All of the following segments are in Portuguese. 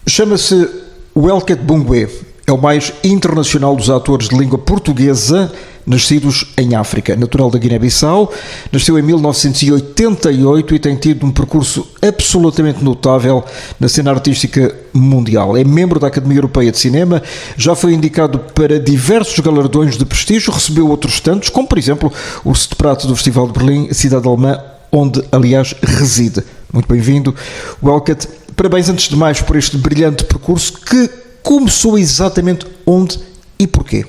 Chama-se Welket Bungwe. É o mais internacional dos atores de língua portuguesa nascidos em África. Natural da Guiné-Bissau, nasceu em 1988 e tem tido um percurso absolutamente notável na cena artística mundial. É membro da Academia Europeia de Cinema, já foi indicado para diversos galardões de prestígio, recebeu outros tantos, como por exemplo o Urso de Prata do Festival de Berlim, cidade alemã, onde aliás reside. Muito bem-vindo, Welket. Parabéns antes de mais por este brilhante percurso que começou exatamente onde e porquê?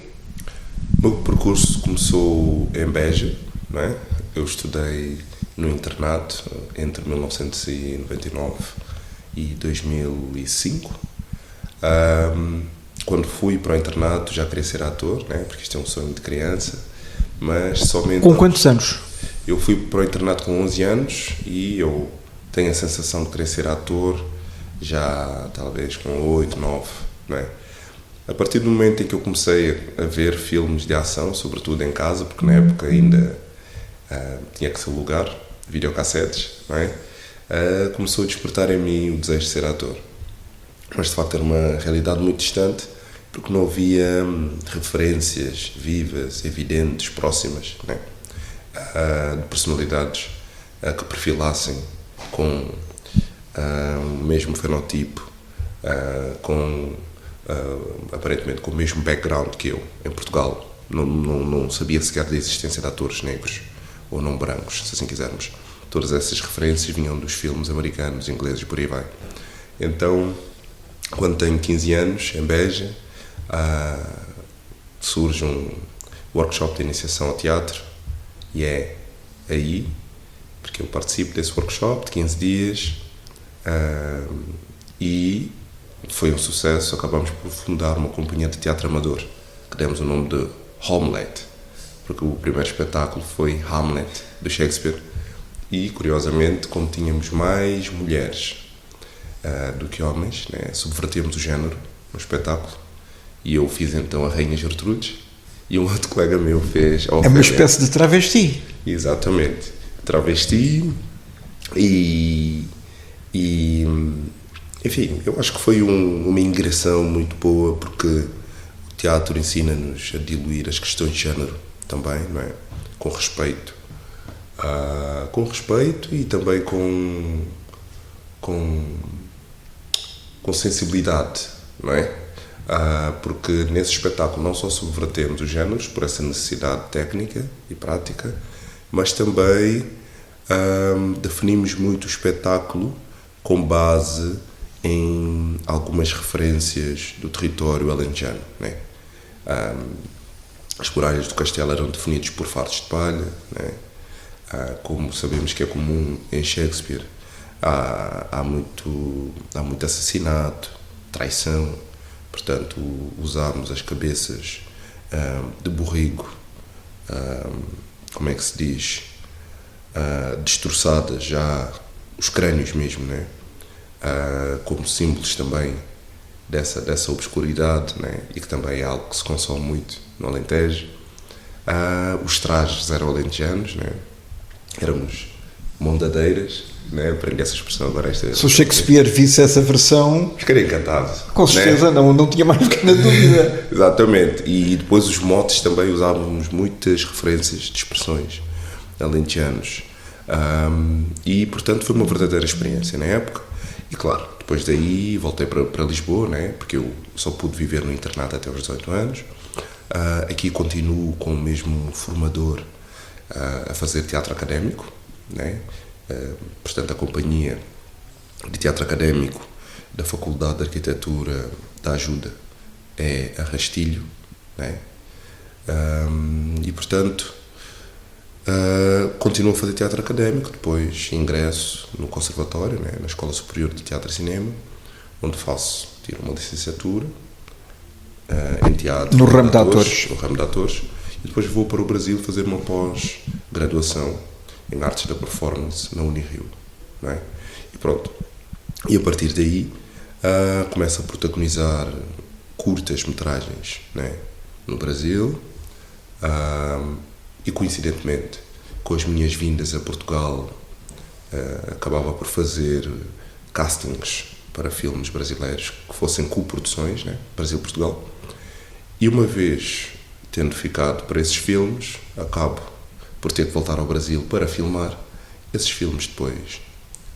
O meu percurso começou em Beja, não é? Eu estudei no internato entre 1999 e 2005. Quando fui para o internato já queria ser ator, né? Porque isto é um sonho de criança, mas somente... Com quantos anos? Eu fui para o internato com 11 anos e eu tenho a sensação de querer ser ator já talvez com 8, 9, não é? A partir do momento em que eu comecei a ver filmes de ação, sobretudo em casa, porque na época ainda tinha que se alugar videocassetes, não é? Começou a despertar em mim o desejo de ser ator. Mas de facto era uma realidade muito distante, porque não havia referências vivas, evidentes, próximas, não é? De personalidades que perfilassem com o mesmo fenotipo, aparentemente com o mesmo background que eu. Em Portugal não sabia sequer da existência de atores negros ou não brancos, se assim quisermos. Todas essas referências vinham dos filmes americanos, ingleses e por aí vai. Então, quando tenho 15 anos, em Beja, surge um workshop de iniciação ao teatro e é aí, porque eu participo desse workshop de 15 dias e foi um sucesso. Acabamos por fundar uma companhia de teatro amador que demos o nome de Hamlet, porque o primeiro espetáculo foi Hamlet, de Shakespeare, e curiosamente, como tínhamos mais mulheres do que homens, né, subvertíamos o género no espetáculo, e eu fiz então a Rainha Gertrudes e um outro colega meu fez a Ofélia. É uma espécie de travesti. Exatamente, travesti e enfim, eu acho que foi uma ingressão muito boa, porque o teatro ensina-nos a diluir as questões de género também, não é? Com respeito e também com sensibilidade, não é? Porque nesse espetáculo não só subvertemos os géneros por essa necessidade técnica e prática, mas também definimos muito o espetáculo com base em algumas referências do território alentejano, né? As muralhas do castelo eram definidas por fardos de palha, né? Como sabemos que é comum em Shakespeare, há muito assassinato, traição, portanto usámos as cabeças de borrego, como é que se diz, destroçadas, já os crânios mesmo, né? Como símbolos também dessa obscuridade, né? E que também é algo que se consome muito no Alentejo. Os trajes eram alentejanos, né? Éramos mondadeiras, né? Aprendi essa expressão agora. Se o Shakespeare visse essa versão, ficaria encantado. Com certeza, né? não tinha mais pequena dúvida. Exatamente. E depois os motes também usávamos muitas referências de expressões alentejanos. E portanto foi uma verdadeira experiência na época. E claro, depois daí voltei para Lisboa, né? Porque eu só pude viver no internato até aos 18 anos. Aqui continuo com o mesmo formador a fazer teatro académico, né? Portanto, a companhia de teatro académico da Faculdade de Arquitetura da Ajuda é a Rastilho, né? E portanto continuo a fazer teatro académico, depois ingresso no conservatório, né? Na Escola Superior de Teatro e Cinema, onde tiro uma licenciatura em teatro no ramo de atores, e depois vou para o Brasil fazer uma pós-graduação em artes da performance na Unirio, não é? E pronto, e a partir daí começo a protagonizar curtas metragens, né? No Brasil, e coincidentemente com as minhas vindas a Portugal acabava por fazer castings para filmes brasileiros que fossem coproduções, né? Brasil-Portugal. E uma vez tendo ficado para esses filmes, acabo por ter que voltar ao Brasil para filmar. Esses filmes depois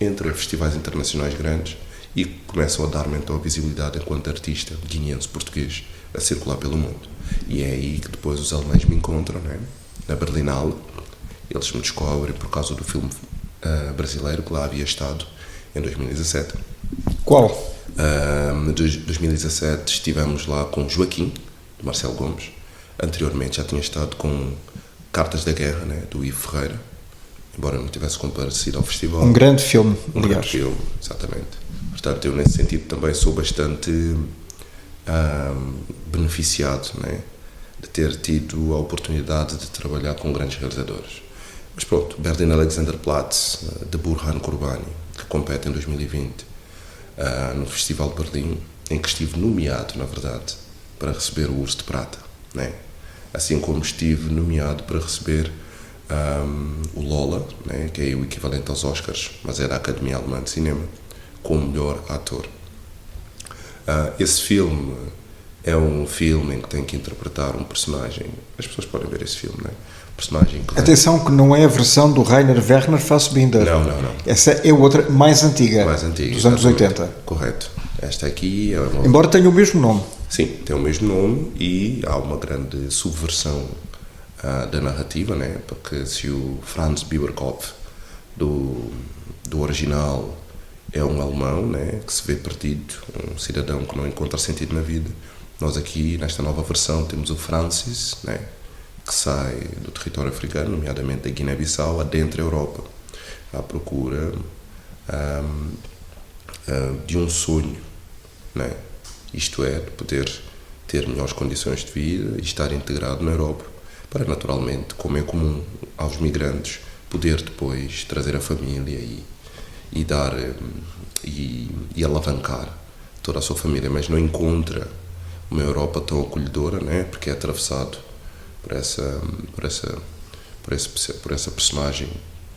entram em festivais internacionais grandes e começam a dar-me então a visibilidade enquanto artista guineense português a circular pelo mundo. E é aí que depois os alemães me encontram, né? Na Berlinale. Eles me descobrem por causa do filme brasileiro que lá havia estado em 2017. Qual? Em 2017 estivemos lá com Joaquim, de Marcelo Gomes. Anteriormente já tinha estado com Cartas da Guerra, né, do Ivo Ferreira, embora não tivesse comparecido ao festival. Um grande filme, Um aliás. grande filme, exatamente. Portanto, eu nesse sentido também sou bastante beneficiado, né, de ter tido a oportunidade de trabalhar com grandes realizadores. Mas pronto, Berlin Alexanderplatz, de Burhan Kurbani, que compete em 2020 no Festival de Berlim, em que estive nomeado, na verdade, para receber o Urso de Prata, né? Assim como estive nomeado para receber o Lola, né? Que é o equivalente aos Oscars, mas é da Academia Alemã de Cinema, como melhor ator. Esse filme é um filme em que tem que interpretar um personagem. As pessoas podem ver esse filme, né? Personagem que Atenção que não é a versão do Rainer Werner Fassbinder. Não. Essa é outra, mais antiga, Mais antiga, dos anos exatamente. 80. Correto. Esta aqui é uma... Embora tenha o mesmo nome. Sim, tem o mesmo nome e há uma grande subversão da narrativa, né? Porque se o Franz Bieberkopf do original é um alemão, né? Que se vê perdido, um cidadão que não encontra sentido na vida, nós aqui, nesta nova versão, temos o Francis, né? Que sai do território africano, nomeadamente da Guiné-Bissau, adentra a Europa, à procura de um sonho, né? Isto é, de poder ter melhores condições de vida e estar integrado na Europa, para naturalmente, como é comum aos migrantes, poder depois trazer a família e dar e alavancar toda a sua família, mas não encontra uma Europa tão acolhedora, né? Porque é atravessado por essa personagem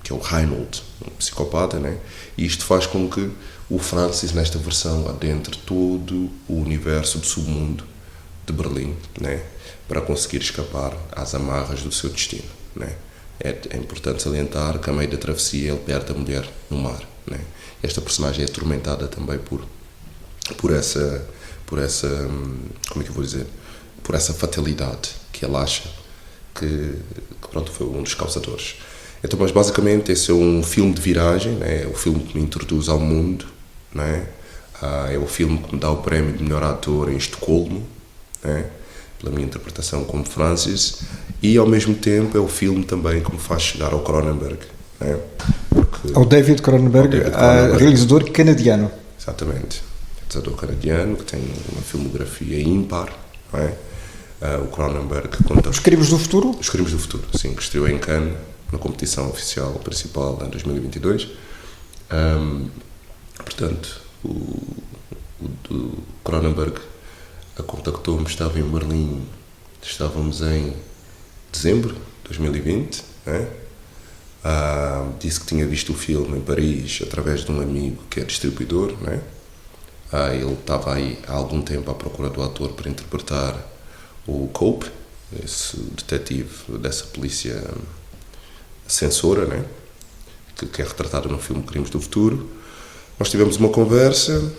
que é o Reinhold, um psicopata, né? E isto faz com que o Francis, nesta versão, adentre todo o universo do submundo de Berlim, né? Para conseguir escapar às amarras do seu destino, né? É importante salientar que a meio da travessia ele perde a mulher no mar, né? Esta personagem é atormentada também por essa, como é que eu vou dizer, por essa fatalidade que ele acha que pronto, foi um dos causadores. Então, mas basicamente esse é um filme de viragem, né? É o filme que me introduz ao mundo, né? É o filme que me dá o prémio de melhor ator em Estocolmo, né? Pela minha interpretação como Francis, e ao mesmo tempo é o filme também que me faz chegar ao Cronenberg, né? Ao David Cronenberg, realizador canadiano. Exatamente, realizador canadiano que tem uma filmografia ímpar, não é? O Cronenberg conta... Os Crimes do Futuro? Os Crimes do Futuro, sim, que estreou em Cannes, na competição oficial principal em 2022. Portanto, o Cronenberg contactou-me, estava em Berlim, estávamos em dezembro de 2020, né? Disse que tinha visto o filme em Paris através de um amigo que é distribuidor, né? Ele estava aí há algum tempo à procura do ator para interpretar o Cope, esse detetive dessa polícia censora, né? Que é retratado no filme Crimes do Futuro. Nós tivemos uma conversa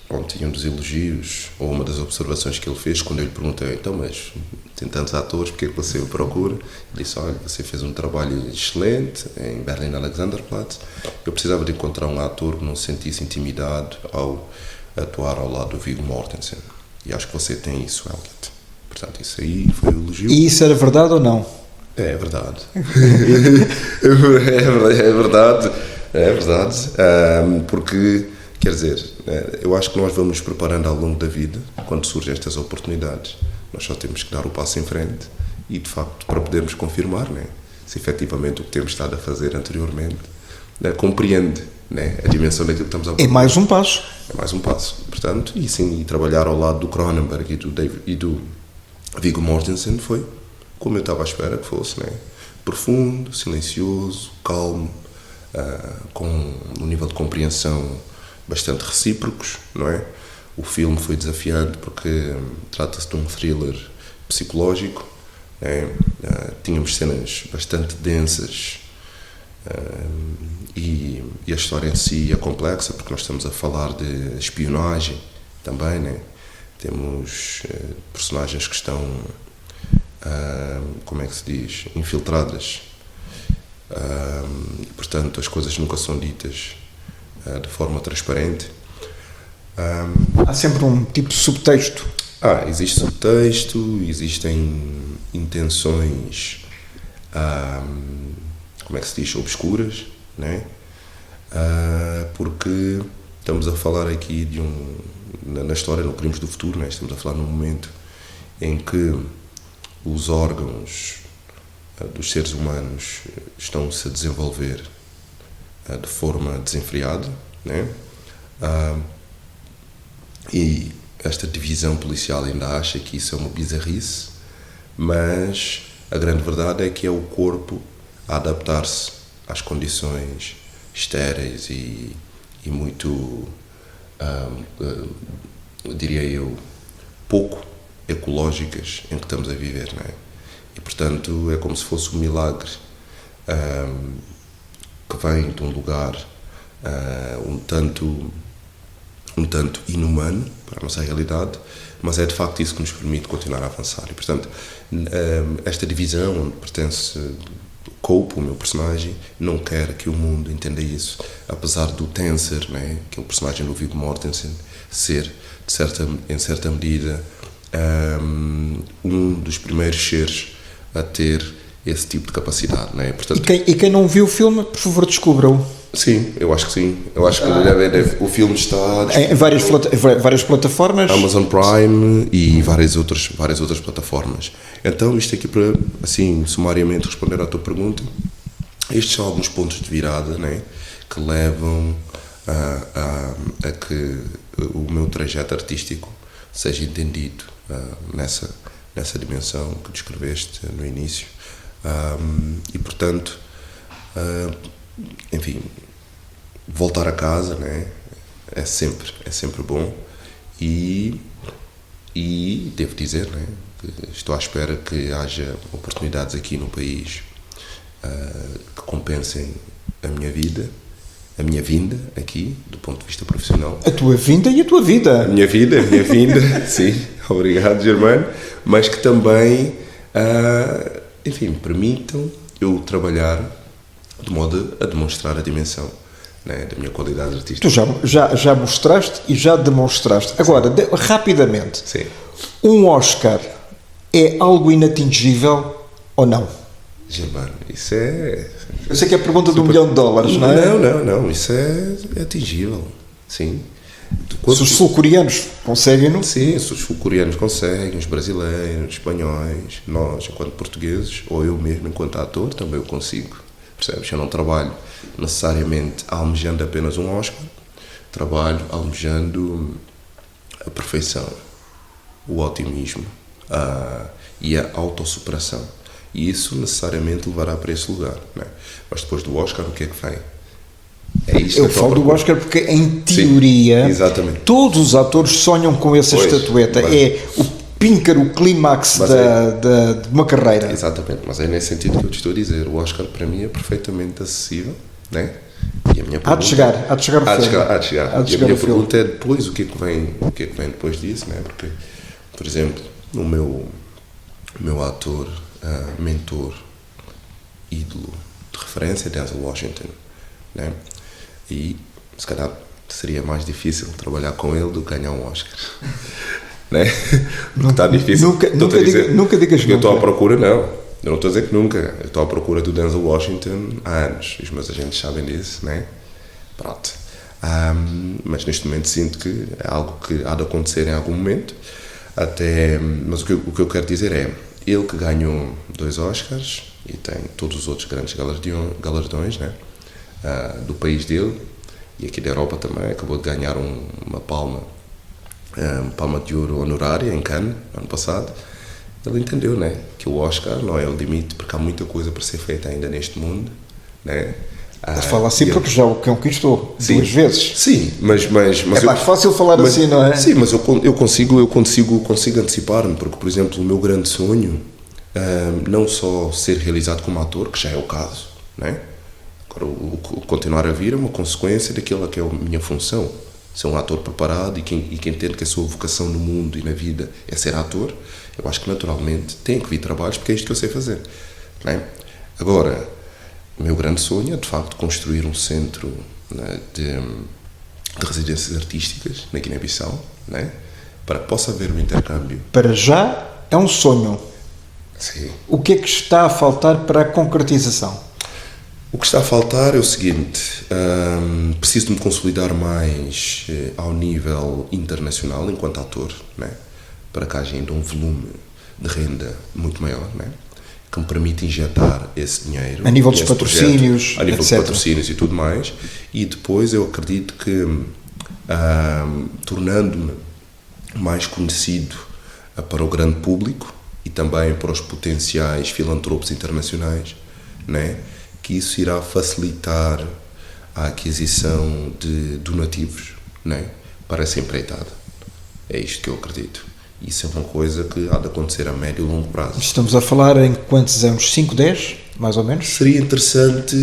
onde tinha um dos elogios, ou uma das observações que ele fez, quando eu lhe perguntei, então, mas tem tantos atores, porque é que você o procura? Ele disse, olha, você fez um trabalho excelente em Berlin Alexanderplatz, eu precisava de encontrar um ator que não se sentisse intimidado ao atuar ao lado do Viggo Mortensen, e acho que você tem isso, Elliot. Portanto, isso aí foi um elogio. E isso era verdade ou não? É verdade. É verdade, porque, quer dizer, eu acho que nós vamos nos preparando ao longo da vida, quando surgem estas oportunidades, nós só temos que dar o passo em frente e, de facto, para podermos confirmar, né, se efetivamente o que temos estado a fazer anteriormente, né, compreende, né, a dimensão daquilo que estamos a fazer. É mais um passo. É mais um passo. Portanto, e sim, e trabalhar ao lado do Cronenberg e do Viggo Mortensen foi como eu estava à espera que fosse, né? Profundo, silencioso, calmo, com um nível de compreensão bastante recíprocos, não é? O filme foi desafiante porque trata-se de um thriller psicológico, né? Tínhamos cenas bastante densas, e a história em si é complexa porque nós estamos a falar de espionagem também, né? Temos personagens que estão, como é que se diz, infiltradas, portanto as coisas nunca são ditas de forma transparente. Há sempre um tipo de subtexto. Existe subtexto, existem intenções, como é que se diz, obscuras, né? Porque estamos a falar aqui de na história, no Crimes do Futuro, né? Estamos a falar num momento em que os órgãos dos seres humanos estão-se a desenvolver de forma desenfreada, né? E esta divisão policial ainda acha que isso é uma bizarrice, mas a grande verdade é que é o corpo a adaptar-se às condições estéreis e muito, diria eu, pouco ecológicas em que estamos a viver, não é? E, portanto, é como se fosse um milagre que vem de um lugar um tanto inumano para a nossa realidade, mas é de facto isso que nos permite continuar a avançar. E, portanto, esta divisão onde pertence Cope, o meu personagem, não quer que o mundo entenda isso, apesar do Tenser, né, que é o personagem do Viggo Mortensen, ser, em certa medida, um dos primeiros seres a ter esse tipo de capacidade. Né? Portanto, E quem não viu o filme, por favor, descubra-o. Sim, eu acho que sim. Eu acho que o filme está em várias plataformas. Amazon Prime e várias outras plataformas. Então, isto aqui para, assim, sumariamente responder à tua pergunta, estes são alguns pontos de virada, né, que levam a que o meu trajeto artístico seja entendido nessa dimensão que descreveste no início. E, portanto, enfim, voltar a casa, né, é sempre bom e devo dizer, né, que estou à espera que haja oportunidades aqui no país que compensem a minha vinda aqui, do ponto de vista profissional. A tua vinda e a tua vida. A minha vinda, sim, obrigado, Germano, mas que também, enfim, permitam eu trabalhar de modo a demonstrar a dimensão, né, da minha qualidade artística. Tu já mostraste e já demonstraste. Agora, rapidamente, Sim. Um Oscar é algo inatingível ou não? Germano, isso é... Eu sei que é a pergunta de $1 milhão, não é? Não, isso é atingível, sim. Se os sul-coreanos conseguem-no? Sim, se os sul-coreanos conseguem, os brasileiros, os espanhóis, nós, enquanto portugueses, ou eu mesmo, enquanto ator, também eu consigo. Percebes? Eu não trabalho necessariamente almejando apenas um Oscar, trabalho almejando a perfeição, o otimismo e a autossuperação. E isso necessariamente levará para esse lugar, não é? Mas depois do Oscar, o que é que vem? É isto. Eu falo do Oscar porque, em teoria, sim, todos os atores sonham com essa estatueta. É o píncaro, o clímax de uma carreira. Exatamente, mas é nesse sentido que eu te estou a dizer. O Oscar, para mim, é perfeitamente acessível, né? E a minha pergunta, há de chegar o filme. Há de chegar. E a minha pergunta é depois, o que é que vem depois disso, né? Porque, por exemplo, o meu ator, mentor, ídolo de referência é Denzel Washington, né? E se calhar seria mais difícil trabalhar com ele do que ganhar um Oscar, né? Está difícil. Nunca digas que eu estou à procura, não. Eu não estou a dizer que nunca. Eu estou à procura do Denzel Washington há anos. Os meus agentes sabem disso, né? Pronto. Mas neste momento sinto que é algo que há de acontecer em algum momento. Mas o que eu quero dizer é, ele que ganhou 2 Oscars e tem todos os outros grandes galardões, né? Do país dele e aqui da Europa também, acabou de ganhar uma palma de ouro honorária em Cannes, ano passado. Ele entendeu, né, que o Oscar não é o limite, porque há muita coisa para ser feita ainda neste mundo, né? Mas fala assim porque já o conquistou Sim. 2 vezes. Sim, mas É mais fácil falar assim, não é? Sim, mas eu consigo antecipar-me, porque, por exemplo, o meu grande sonho, não só ser realizado como ator, que já é o caso, né? Agora, o continuar a vir é uma consequência daquela que é a minha função. Ser um ator preparado e quem entende que a sua vocação no mundo e na vida é ser ator, eu acho que naturalmente tem que vir trabalhos, porque é isto que eu sei fazer, né? Agora, o meu grande sonho é, de facto, construir um centro, né, de residências artísticas na Guiné-Bissau, né, para que possa haver um intercâmbio. Para já é um sonho. Sim. O que é que está a faltar para a concretização? O que está a faltar é o seguinte: preciso de me consolidar mais ao nível internacional enquanto ator, né, para que haja ainda um volume de renda muito maior, né, que me permite injetar esse dinheiro A nível dos nesse patrocínios, projeto, a nível etc. dos patrocínios e tudo mais, e depois eu acredito que tornando-me mais conhecido para o grande público e também para os potenciais filantropos internacionais, né, que isso irá facilitar a aquisição de donativos, né, para essa empreitada. É isto que eu acredito. Isso é uma coisa que há de acontecer a médio e longo prazo. Estamos a falar em quantos anos? 5, 10, mais ou menos? Seria interessante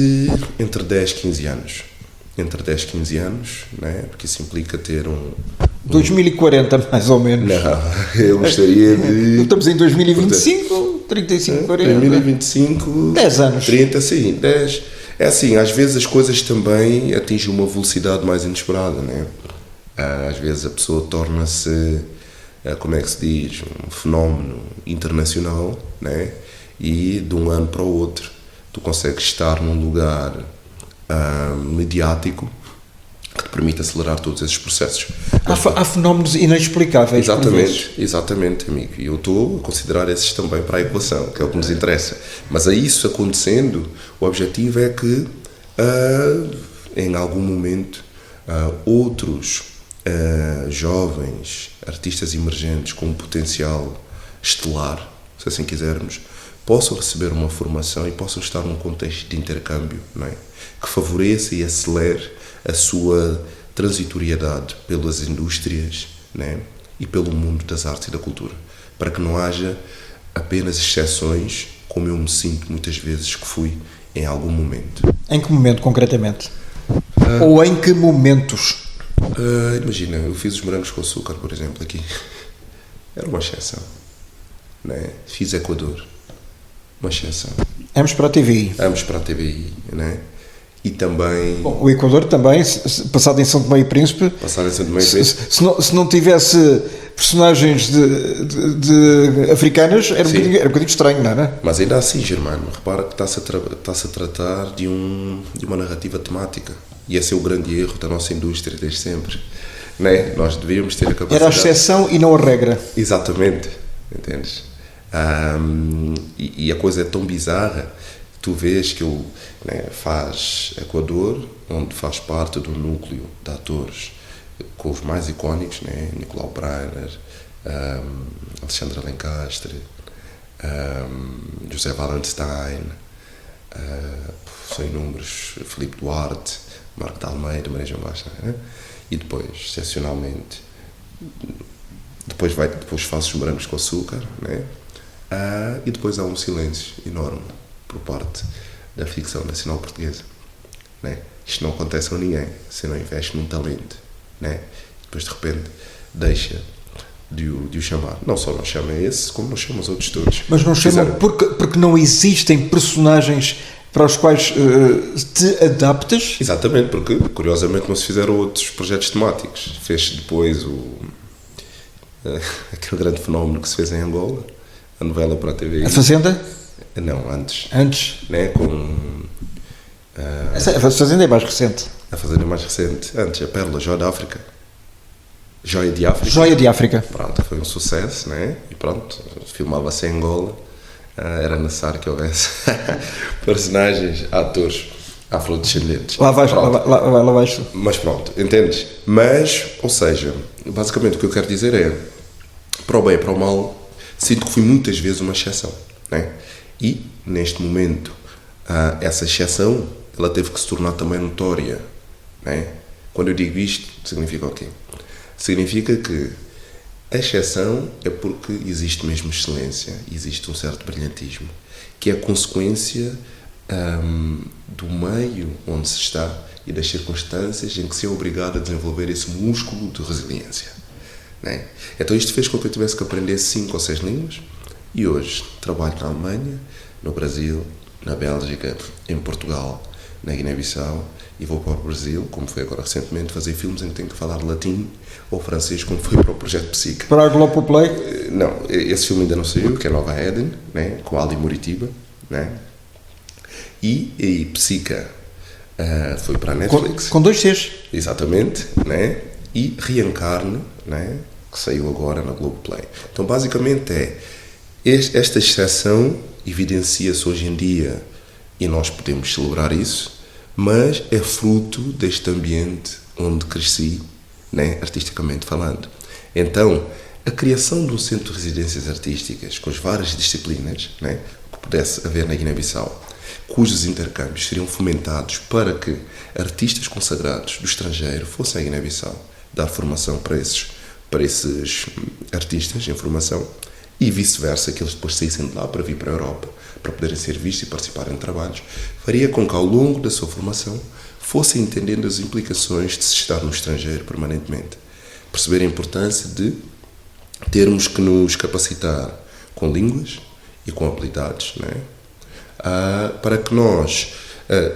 entre 10 e 15 anos. Entre 10 e 15 anos, né? Porque isso implica ter 2040, mais ou menos. Não, eu gostaria de... Estamos em 2025, 35, 40... 2025... 10 anos. 30, sim, 10... É assim, às vezes as coisas também atingem uma velocidade mais inesperada, né? Às vezes a pessoa torna-se, como é que se diz, um fenómeno internacional, né? E de um ano para o outro tu consegues estar num lugar mediático que te permite acelerar todos esses processos. Há fenómenos inexplicáveis. Exatamente, amigo. E eu estou a considerar esses também para a equação, que é o que nos interessa. Mas a isso acontecendo, o objetivo é que, em algum momento, outros jovens artistas emergentes com um potencial estelar, se assim quisermos, possam receber uma formação e possam estar num contexto de intercâmbio, não é? Que favoreça e acelere a sua transitoriedade pelas indústrias, né, e pelo mundo das artes e da cultura, para que não haja apenas exceções, como eu me sinto muitas vezes que fui em algum momento. Em que momento, concretamente? Ou em que momentos? Imagina, eu fiz os morangos com açúcar, por exemplo, aqui. Era uma exceção, né? Fiz Equador, uma exceção. Ambos para a TVI. Ambos para a TVI, né? E também... Bom, o Equador também, passado em São Tomé e Príncipe, se não tivesse personagens de africanas, era um bocadinho estranho, não é? Mas ainda assim, Germano, repara que está-se a tratar de uma narrativa temática. E esse é o grande erro da nossa indústria desde sempre, né? Nós devíamos ter a capacidade... Era a exceção e não a regra. Exatamente, entendes? E a coisa é tão bizarra. Tu vês que ele, né, faz Equador, onde faz parte do núcleo de atores com os mais icónicos, né? Nicolau Breiner, Alexandre Alencastre, José Wallenstein, são inúmeros, Filipe Duarte, Marco de Almeida, Maria João Baixa, né? E depois, excepcionalmente, depois faz os morangos com açúcar, né? E depois há um silêncio enorme por parte da ficção nacional portuguesa, né? Isto não acontece com ninguém se não investe num talento, né? Depois de repente deixa de o chamar. Não só não chama esse, como não chama os outros todos. Mas não chamam porque não existem personagens para os quais te adaptas? Exatamente, porque curiosamente não se fizeram outros projetos temáticos. Fez-se depois aquele grande fenómeno que se fez em Angola, a novela para a TV. A Fazenda? Não, antes. Antes? Né, com... A Fazenda é mais recente. A Fazenda é mais recente. Antes, a Pérola, Joia de África. Joia de África. Joia de África. Pronto, foi um sucesso, né? E pronto, filmava-se em Angola. Era necessário que houvesse personagens, atores afrodescendentes. Lá vais. Mas pronto, entendes? Mas, ou seja, basicamente o que eu quero dizer é, para o bem e para o mal, sinto que fui muitas vezes uma exceção, né? E, neste momento, essa exceção ela teve que se tornar também notória, né? Quando eu digo isto, significa o quê? Significa que a exceção é porque existe mesmo excelência, existe um certo brilhantismo, que é consequência do meio onde se está e das circunstâncias em que se é obrigado a desenvolver esse músculo de resiliência, né? Então isto fez com que eu tivesse que aprender 5 ou 6 línguas e hoje trabalho na Alemanha, no Brasil, na Bélgica, em Portugal, na Guiné-Bissau e vou para o Brasil, como foi agora recentemente, fazer filmes em que tenho que falar latim ou francês, como foi para o Projeto Psique. Para a Globoplay? Não, esse filme ainda não saiu, que é Nova Eden, né, com Ali Muritiba, né? E Psica foi para a Netflix. Com 2 Cs. Exatamente, né? E Reencarne, né, que saiu agora na Globoplay. Então, basicamente esta exceção evidencia-se hoje em dia e nós podemos celebrar isso, mas é fruto deste ambiente onde cresci, né, artisticamente falando. Então, a criação de um centro de residências artísticas com as várias disciplinas, né, que pudesse haver na Guiné-Bissau, cujos intercâmbios seriam fomentados para que artistas consagrados do estrangeiro fossem à Guiné-Bissau dar formação para esses artistas em formação e vice-versa, que eles depois saíssem de lá para vir para a Europa, para poderem ser vistos e participarem em trabalhos, faria com que ao longo da sua formação fossem entendendo as implicações de se estar no estrangeiro permanentemente, perceber a importância de termos que nos capacitar com línguas e com habilidades, né? Para que nós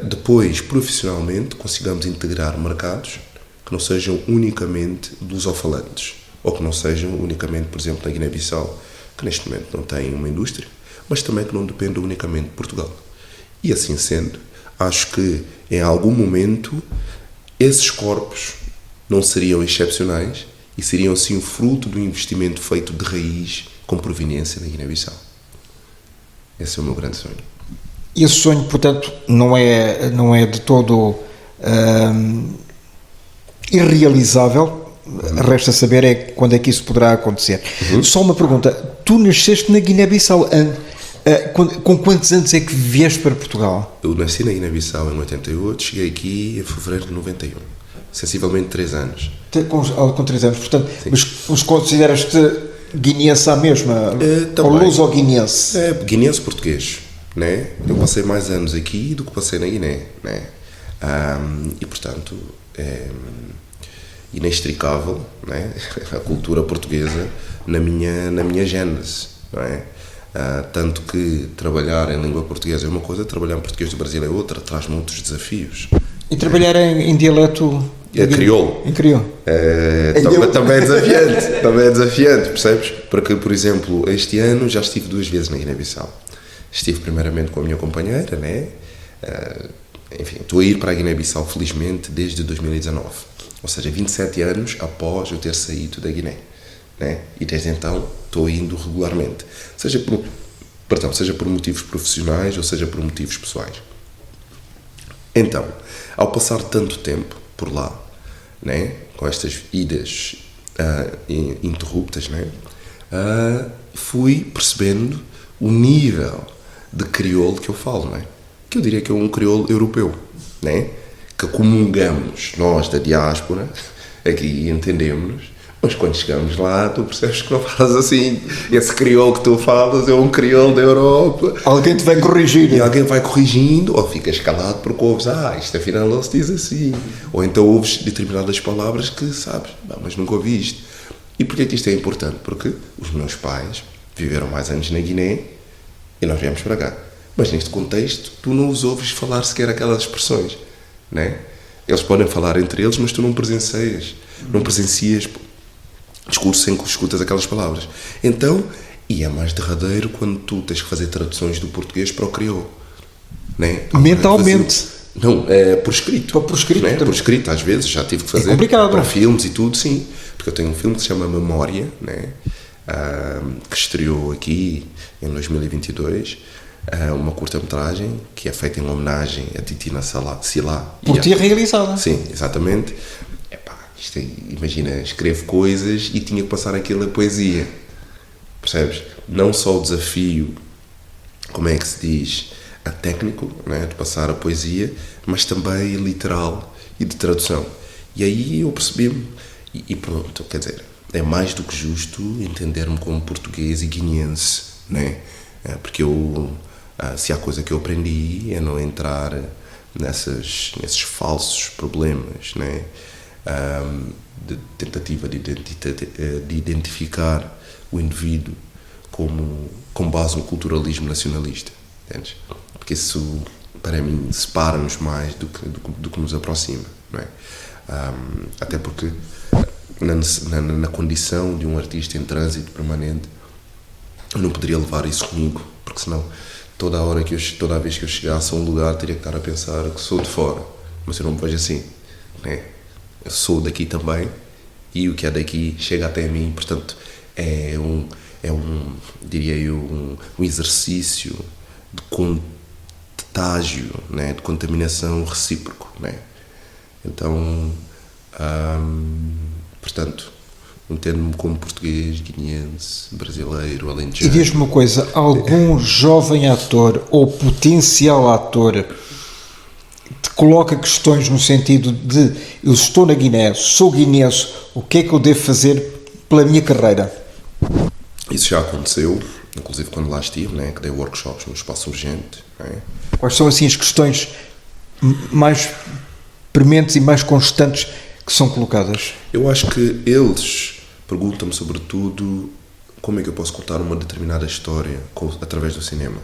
depois profissionalmente consigamos integrar mercados que não sejam unicamente lusofalantes ou que não sejam unicamente, por exemplo, na Guiné-Bissau, que neste momento não tem uma indústria, mas também que não depende unicamente de Portugal. E assim sendo, acho que em algum momento esses corpos não seriam excepcionais e seriam sim o fruto do investimento feito de raiz com proveniência na Guiné-Bissau. Esse é o meu grande sonho. Esse sonho, portanto, não é de todo irrealizável. Resta saber quando é que isso poderá acontecer. Só uma pergunta. Tu nasceste na Guiné-Bissau. Com quantos anos é que vieste para Portugal? Eu nasci na Guiné-Bissau em 88, cheguei aqui em fevereiro de 91. Sensivelmente 3 anos. Com 3 anos, portanto. Mas consideras-te guineense à mesma? Ou luso-guineense? Guineense português, né? Eu passei mais anos aqui do que passei na Guiné, né? E portanto é inextricável, né? A cultura portuguesa na minha gênese, não é? Tanto que trabalhar em língua portuguesa é uma coisa, trabalhar em português do Brasil é outra, traz muitos desafios. E trabalhar em dialeto? Crioulo. Em crioulo. Também é desafiante, percebes? Porque, por exemplo, este ano já estive 2 vezes na Guiné-Bissau. Estive primeiramente com a minha companheira, né? Enfim, estou a ir para a Guiné-Bissau, felizmente, desde 2019. Ou seja, 27 anos após eu ter saído da Guiné, né? E desde então estou indo regularmente. Seja por motivos profissionais ou seja por motivos pessoais. Então, ao passar tanto tempo por lá, né? Com estas idas interruptas, né? Fui percebendo o nível de crioulo que eu falo, né? Que eu diria que é um crioulo europeu, né? Que comungamos nós da diáspora, aqui entendemos-nos, mas quando chegamos lá tu percebes que não falas assim. Esse crioulo que tu falas é um crioulo da Europa. Alguém te vai corrigir. E alguém vai corrigindo, ou ficas calado porque ouves, isto afinal não se diz assim. Ou então ouves determinadas palavras que sabes, mas nunca ouvi isto. E porquê que isto é importante? Porque os meus pais viveram mais anos na Guiné e nós viemos para cá. Mas neste contexto tu não os ouves falar sequer aquelas expressões, né? Eles podem falar entre eles, mas tu não presencias discurso em que escutas aquelas palavras. Então, e é mais derradeiro quando tu tens que fazer traduções do português para o crioulo, né? Mentalmente. Não, é por escrito. Por escrito, né? Por escrito, às vezes já tive que fazer complicado, para filmes e tudo, sim. Porque eu tenho um filme que se chama Memória, né? Que estreou aqui em 2022. Uma curta-metragem que é feita em homenagem a Titina Silá. Por ti realizada. Sim, exatamente. Imagina, escrevo coisas e tinha que passar aquilo a poesia. Percebes? Não só o desafio, como é que se diz, a técnico, né, de passar a poesia, mas também literal e de tradução. E aí eu percebi-me, e pronto, quer dizer, é mais do que justo entender-me como português e guineense, né? Porque se há coisa que eu aprendi é não entrar nesses falsos problemas, né? De tentativa de identificar o indivíduo com base no culturalismo nacionalista, entendes? Porque isso, para mim, separa-nos mais do que nos aproxima, não é? Até porque na condição de um artista em trânsito permanente, eu não poderia levar isso comigo, porque senão toda vez que eu chegasse a um lugar teria que estar a pensar que sou de fora, mas eu não me vejo assim, né? Eu sou daqui também e o que é daqui chega até mim, portanto diria eu, um exercício de contágio, né? De contaminação recíproco, né? Então, portanto, entendo-me como português, guineense, brasileiro, alentejano. E diz-me uma coisa, algum jovem ator ou potencial ator te coloca questões no sentido de eu estou na Guiné, sou guineense, o que é que eu devo fazer pela minha carreira? Isso já aconteceu, inclusive quando lá estive, né, que dei workshops no Espaço Urgente. Né? Quais são assim as questões mais prementes e mais constantes que são colocadas? Eu acho que eles perguntam-me sobretudo como é que eu posso contar uma determinada história através do cinema.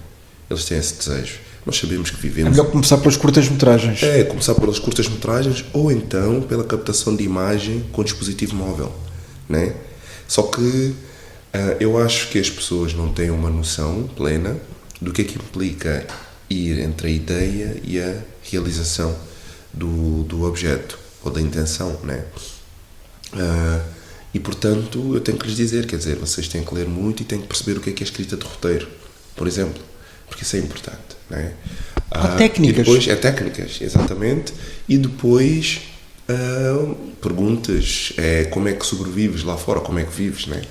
Eles têm esse desejo. Nós sabemos que vivemos... É melhor começar pelas curtas-metragens. Começar pelas curtas-metragens ou então pela captação de imagem com dispositivo móvel, né? Só que eu acho que as pessoas não têm uma noção plena do que é que implica ir entre a ideia e a realização do objeto ou da intenção, né? E portanto eu tenho que lhes dizer, quer dizer, vocês têm que ler muito e têm que perceber o que é escrita de roteiro, por exemplo, porque isso é importante, né? Há técnicas. E depois, técnicas, exatamente, e depois perguntas, como é que sobrevives lá fora, como é que vives, né?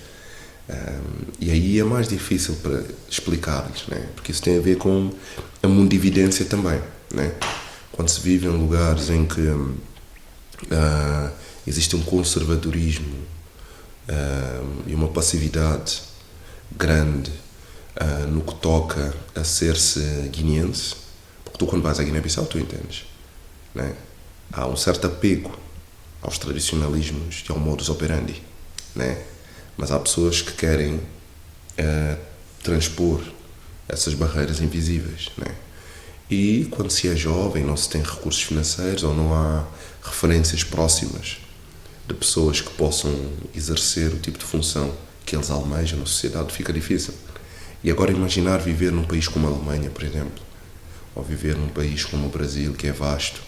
E aí é mais difícil para explicar-lhes, né? Porque isso tem a ver com a mundividência também, né? Quando se vive em lugares em que existe um conservadorismo e uma passividade grande no que toca a ser-se guineense, porque tu quando vais à Guiné-Bissau tu entendes, né? Há um certo apego aos tradicionalismos e ao modus operandi, né? Mas há pessoas que querem transpor essas barreiras invisíveis, né? E quando se é jovem, não se tem recursos financeiros ou não há referências próximas de pessoas que possam exercer o tipo de função que eles almejam na sociedade, fica difícil. E agora imaginar viver num país como a Alemanha, por exemplo, ou viver num país como o Brasil, que é vasto,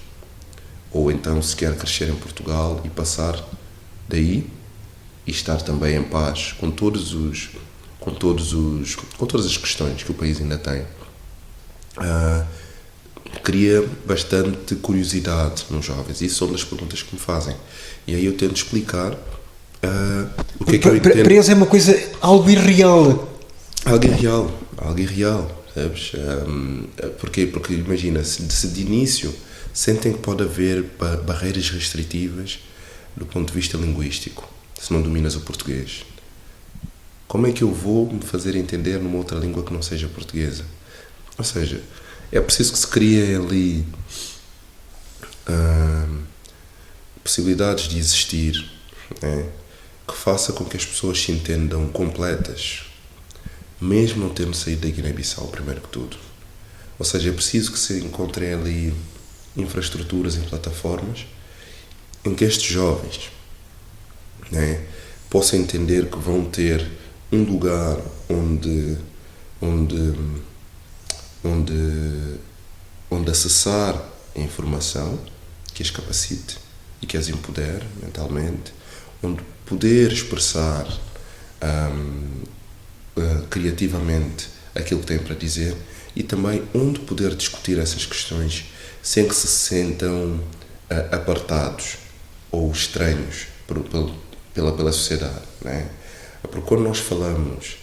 ou então se quer crescer em Portugal e passar daí e estar também em paz com todas as questões que o país ainda tem, cria bastante curiosidade nos jovens. Isso são das perguntas que me fazem. E aí eu tento explicar o que é que eu entendo. Para eles é uma coisa, algo irreal. Algo irreal, sabes? Porquê? Porque imagina, se de início sentem que pode haver barreiras restritivas do ponto de vista linguístico, se não dominas o português, como é que eu vou me fazer entender numa outra língua que não seja portuguesa? Ou seja, é preciso que se crie ali possibilidades de existir, né, que faça com que as pessoas se entendam completas, mesmo não tendo saído da Guiné-Bissau, primeiro que tudo. Ou seja, é preciso que se encontrem ali infraestruturas e plataformas em que estes jovens, né, possam entender que vão ter um lugar onde acessar a informação que as capacite e que as empodere mentalmente, onde poder expressar criativamente aquilo que têm para dizer e também onde poder discutir essas questões sem que se sentam apartados ou estranhos pela sociedade, né? Porque quando nós falamos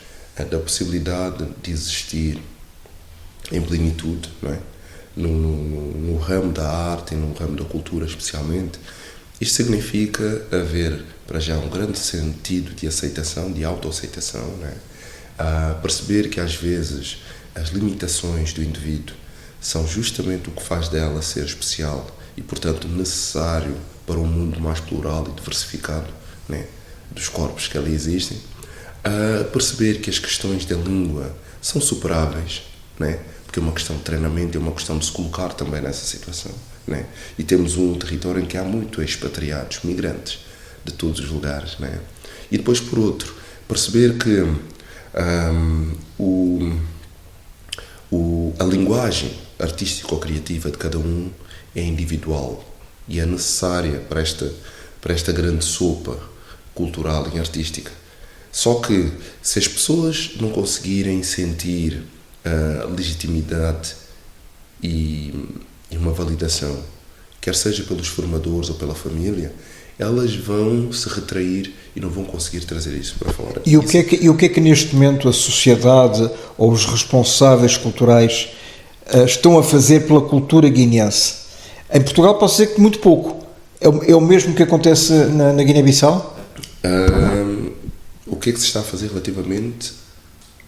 da possibilidade de existir em plenitude, não é? No ramo da arte e no ramo da cultura especialmente. Isto significa haver, para já, um grande sentido de aceitação, de autoaceitação, não é? Perceber que às vezes as limitações do indivíduo são justamente o que faz dela ser especial e, portanto, necessário para um mundo mais plural e diversificado, né, dos corpos que ali existem. Perceber que as questões da língua são superáveis, né, porque é uma questão de treinamento, é uma questão de se colocar também nessa situação, né, e temos um território em que há muito expatriados, migrantes de todos os lugares, né, e depois, por outro, perceber que a linguagem artística ou criativa de cada um é individual e é necessária para esta grande sopa cultural e artística. Só que se as pessoas não conseguirem sentir legitimidade e uma validação, quer seja pelos formadores ou pela família, elas vão se retrair e não vão conseguir trazer isso para fora. E o que é que neste momento a sociedade ou os responsáveis culturais estão a fazer pela cultura guineense? Em Portugal posso dizer que muito pouco. É o mesmo que acontece na Guiné-Bissau? O que é que se está a fazer relativamente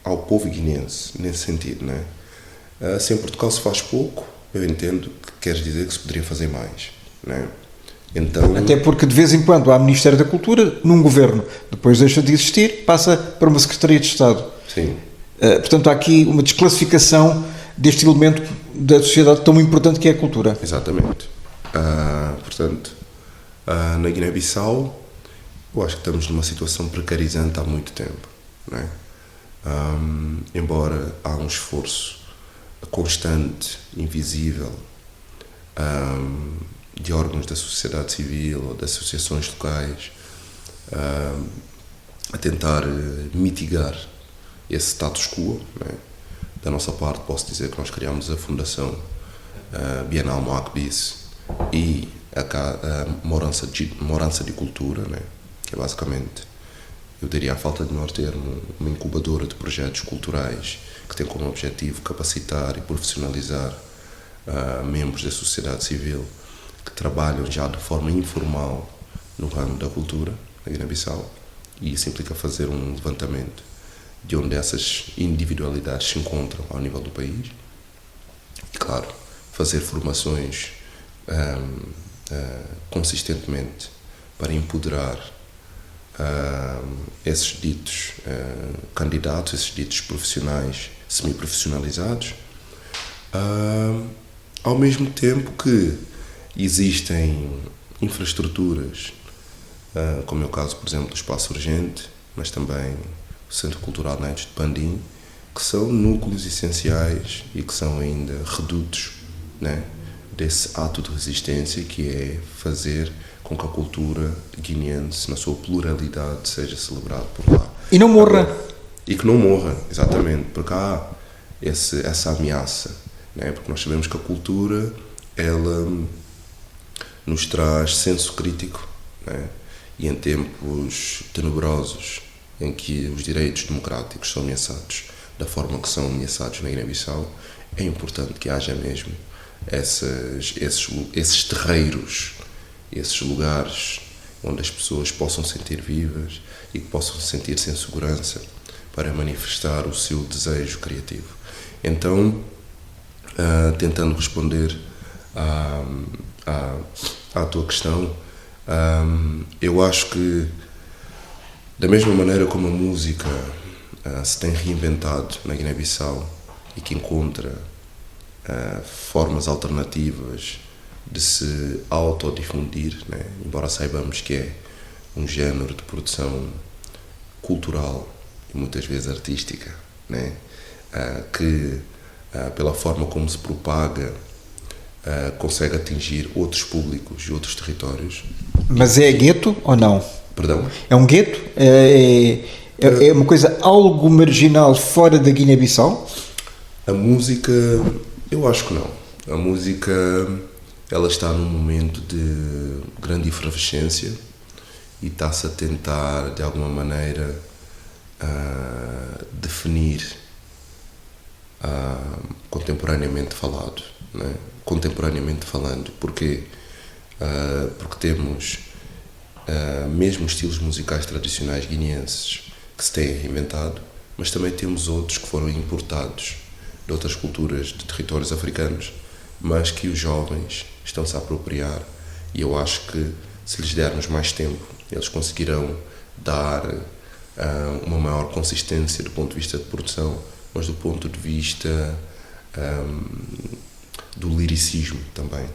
ao povo guineense, nesse sentido, não é? Se em Portugal se faz pouco, eu entendo que queres dizer que se poderia fazer mais, não é? Então, até porque de vez em quando há Ministério da Cultura num governo, depois deixa de existir, passa para uma Secretaria de Estado. Sim. Portanto, há aqui uma desclassificação deste elemento da sociedade tão importante que é a cultura. Exatamente. Portanto, na Guiné-Bissau, eu acho que estamos numa situação precarizante há muito tempo, não é? Embora há um esforço constante, invisível, de órgãos da sociedade civil ou de associações locais a tentar mitigar esse status quo, não é? Da nossa parte, posso dizer que nós criámos a Fundação Bienal Moacbis e a Morança de Cultura, não é? Que é basicamente, eu diria, a falta de melhor termo, uma incubadora de projetos culturais que tem como objetivo capacitar e profissionalizar membros da sociedade civil que trabalham já de forma informal no ramo da cultura na Guiné-Bissau, e isso implica fazer um levantamento de onde essas individualidades se encontram ao nível do país e, claro, fazer formações consistentemente para empoderar esses ditos candidatos, esses ditos profissionais semi-profissionalizados, ao mesmo tempo que existem infraestruturas, como é o caso, por exemplo, do Espaço Urgente, mas também o Centro Cultural Netos de Pandim, que são núcleos essenciais e que são ainda redutos, né, desse ato de resistência que é fazer com que a cultura guineense, na sua pluralidade, seja celebrada por lá. E não morra. E que não morra, exatamente, porque há essa ameaça, né, porque nós sabemos que a cultura, ela nos traz senso crítico, né, e em tempos tenebrosos em que os direitos democráticos são ameaçados da forma que são ameaçados na Guiné-Bissau, é importante que haja mesmo esses terreiros, esses lugares onde as pessoas possam sentir vivas e que possam sentir-se em segurança para manifestar o seu desejo criativo. Então, tentando responder à tua questão, eu acho que da mesma maneira como a música se tem reinventado na Guiné-Bissau e que encontra formas alternativas de se autodifundir, né? Embora saibamos que é um género de produção cultural e muitas vezes artística, né? Que pela forma como se propaga consegue atingir outros públicos e outros territórios. Mas é gueto ou não? Perdão? É um gueto? É uma coisa algo marginal fora da Guiné-Bissau? A música, eu acho que não. A música, ela está num momento de grande efervescência e está-se a tentar, de alguma maneira, definir contemporaneamente falado, né? Contemporaneamente falando, porque temos mesmo estilos musicais tradicionais guineenses que se têm reinventado, mas também temos outros que foram importados de outras culturas, de territórios africanos, mas que os jovens estão-se a apropriar, e eu acho que se lhes dermos mais tempo, eles conseguirão dar uma maior consistência do ponto de vista de produção, mas do ponto de vista do liricismo também,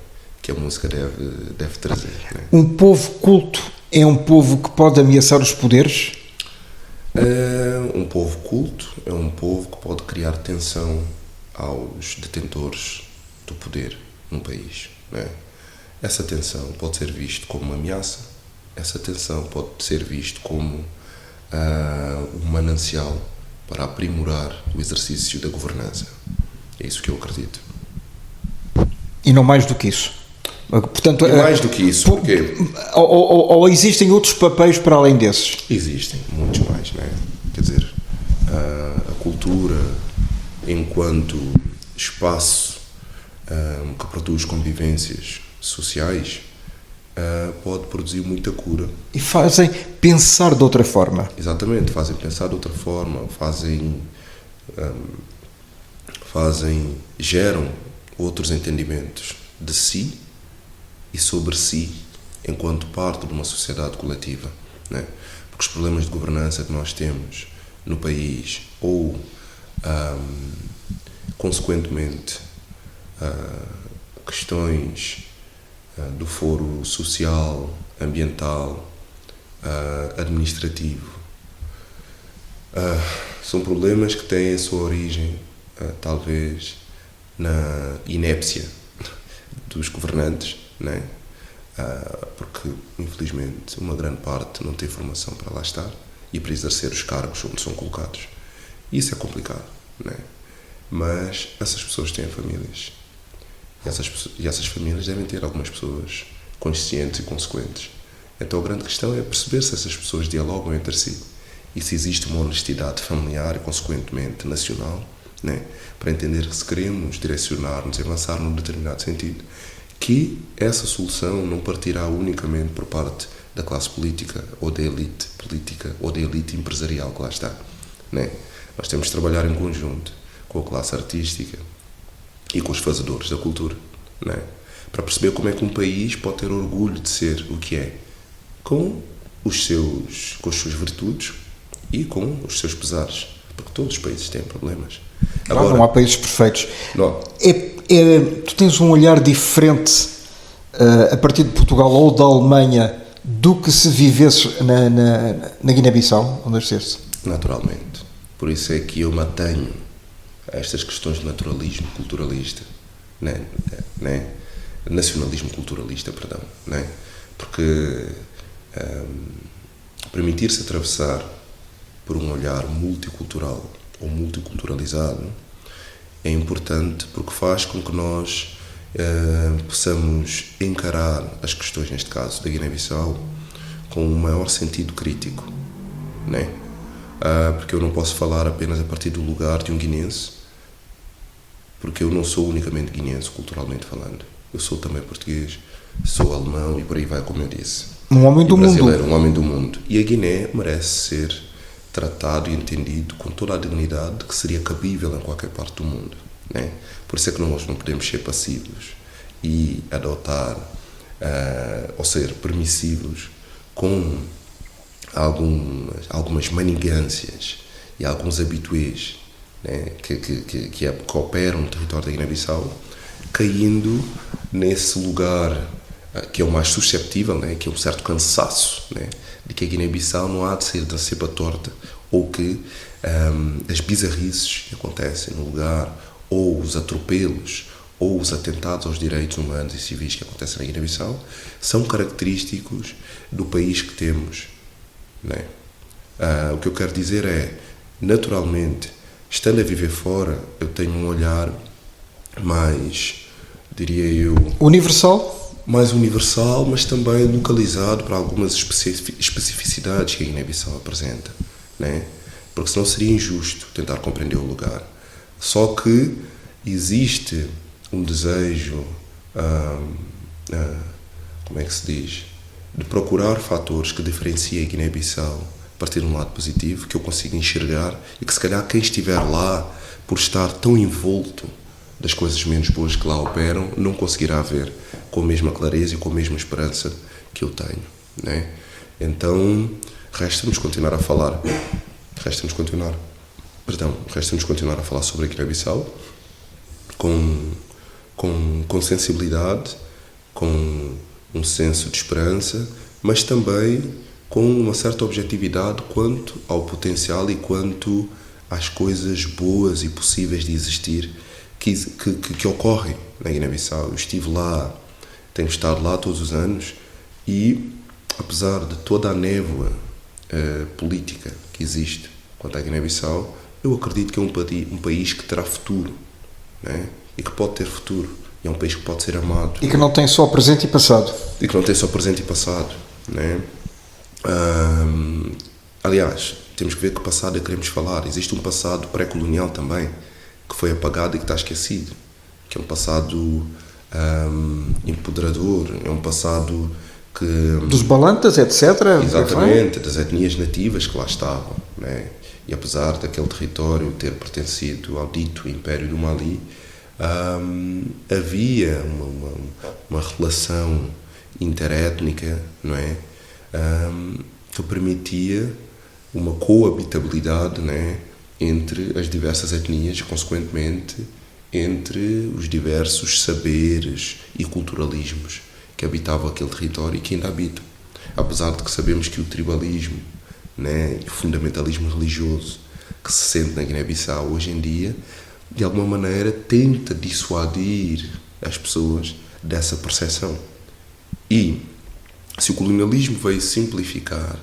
que a música deve trazer. Né? Um povo culto é um povo que pode ameaçar os poderes? Um povo culto é um povo que pode criar tensão aos detentores do poder num país. Né? Essa tensão pode ser vista como uma ameaça, essa tensão pode ser vista como um manancial para aprimorar o exercício da governança. É isso que eu acredito. E não mais do que isso? Portanto, mais do que isso, porque... Ou existem outros papéis para além desses? Existem, muitos mais, né? Quer dizer, a cultura, enquanto espaço que produz convivências sociais, pode produzir muita cura. E fazem pensar de outra forma. Exatamente, fazem pensar de outra forma, geram outros entendimentos de si e sobre si, enquanto parte de uma sociedade coletiva, né? Porque os problemas de governança que nós temos no país, ou consequentemente questões do foro social, ambiental, administrativo, são problemas que têm a sua origem talvez na inépcia dos governantes, né? Porque infelizmente uma grande parte não tem formação para lá estar e para exercer os cargos onde são colocados. Isso é complicado, né? Mas essas pessoas têm famílias e essas famílias devem ter algumas pessoas conscientes e consequentes. Então a grande questão é perceber se essas pessoas dialogam entre si e se existe uma honestidade familiar e consequentemente nacional, né? Para entender que se queremos direcionar-nos e avançar num determinado sentido, que essa solução não partirá unicamente por parte da classe política ou da elite política ou da elite empresarial que lá está, né? Nós temos de trabalhar em conjunto com a classe artística e com os fazedores da cultura, né? Para perceber como é que um país pode ter orgulho de ser o que é, com as suas virtudes e com os seus pesares, porque todos os países têm problemas. Agora, não há países perfeitos. Não. Tu tens um olhar diferente a partir de Portugal ou da Alemanha do que se vivesse na Guiné-Bissau, onde nasceste? Naturalmente. Por isso é que eu me atenho a estas questões de naturalismo culturalista, né? Nacionalismo culturalista, perdão, né? Porque permitir-se atravessar por um olhar multicultural ou multiculturalizado é importante, porque faz com que nós possamos encarar as questões, neste caso da Guiné-Bissau, com um maior sentido crítico, né? Porque eu não posso falar apenas a partir do lugar de um guineense, porque eu não sou unicamente guineense culturalmente falando, eu sou também português, sou alemão e por aí vai, como eu disse. Um homem do mundo. Um homem do mundo. E a Guiné merece ser tratado e entendido com toda a dignidade que seria cabível em qualquer parte do mundo, né? Por isso é que nós não podemos ser passivos e adotar ou ser permissivos com algumas manigâncias e alguns habituês, né, que operam no território da Guiné-Bissau, caindo nesse lugar que é o mais susceptível, né, que é um certo cansaço, né, de que a Guiné-Bissau não há de ser da cepa torta, ou que as bizarrices que acontecem no lugar, ou os atropelos, ou os atentados aos direitos humanos e civis que acontecem na Guiné-Bissau, são característicos do país que temos, né? O que eu quero dizer é, naturalmente, estando a viver fora, eu tenho um olhar mais, diria eu... Universal? Mais universal, mas também localizado para algumas especificidades que a Guiné-Bissau apresenta, né? Porque senão seria injusto tentar compreender o lugar. Só que existe um desejo, como é que se diz, de procurar fatores que diferenciem a Guiné-Bissau a partir de um lado positivo, que eu consiga enxergar e que se calhar quem estiver lá, por estar tão envolto das coisas menos boas que lá operam, não conseguirá ver com a mesma clareza e com a mesma esperança que eu tenho, né? Então, resta-nos continuar a falar, resta-nos continuar a falar sobre a Guiné-Bissau com sensibilidade, com um senso de esperança, mas também com uma certa objetividade quanto ao potencial e quanto às coisas boas e possíveis de existir que ocorrem na Guiné-Bissau. Eu estive lá, tenho estado lá todos os anos e, apesar de toda a névoa política que existe quanto à Guiné-Bissau, eu acredito que é um país que terá futuro, né? E que pode ter futuro. E é um país que pode ser amado. E que não tem só presente e passado. E que não tem só presente e passado, né? Aliás, temos que ver que passado é que queremos falar. Existe um passado pré-colonial também, que foi apagado e que está esquecido. Que é um passado empoderador, é um passado que... Dos balantas, etc. Exatamente, das etnias nativas que lá estavam, né? E apesar daquele território ter pertencido ao dito Império do Mali, havia uma relação interétnica, não é? Que permitia uma coabitabilidade, né, entre as diversas etnias, consequentemente entre os diversos saberes e culturalismos que habitavam aquele território e que ainda habitam. Apesar de que sabemos que o tribalismo, né, e o fundamentalismo religioso que se sente na Guiné-Bissau hoje em dia, de alguma maneira tenta dissuadir as pessoas dessa percepção. E se o colonialismo veio simplificar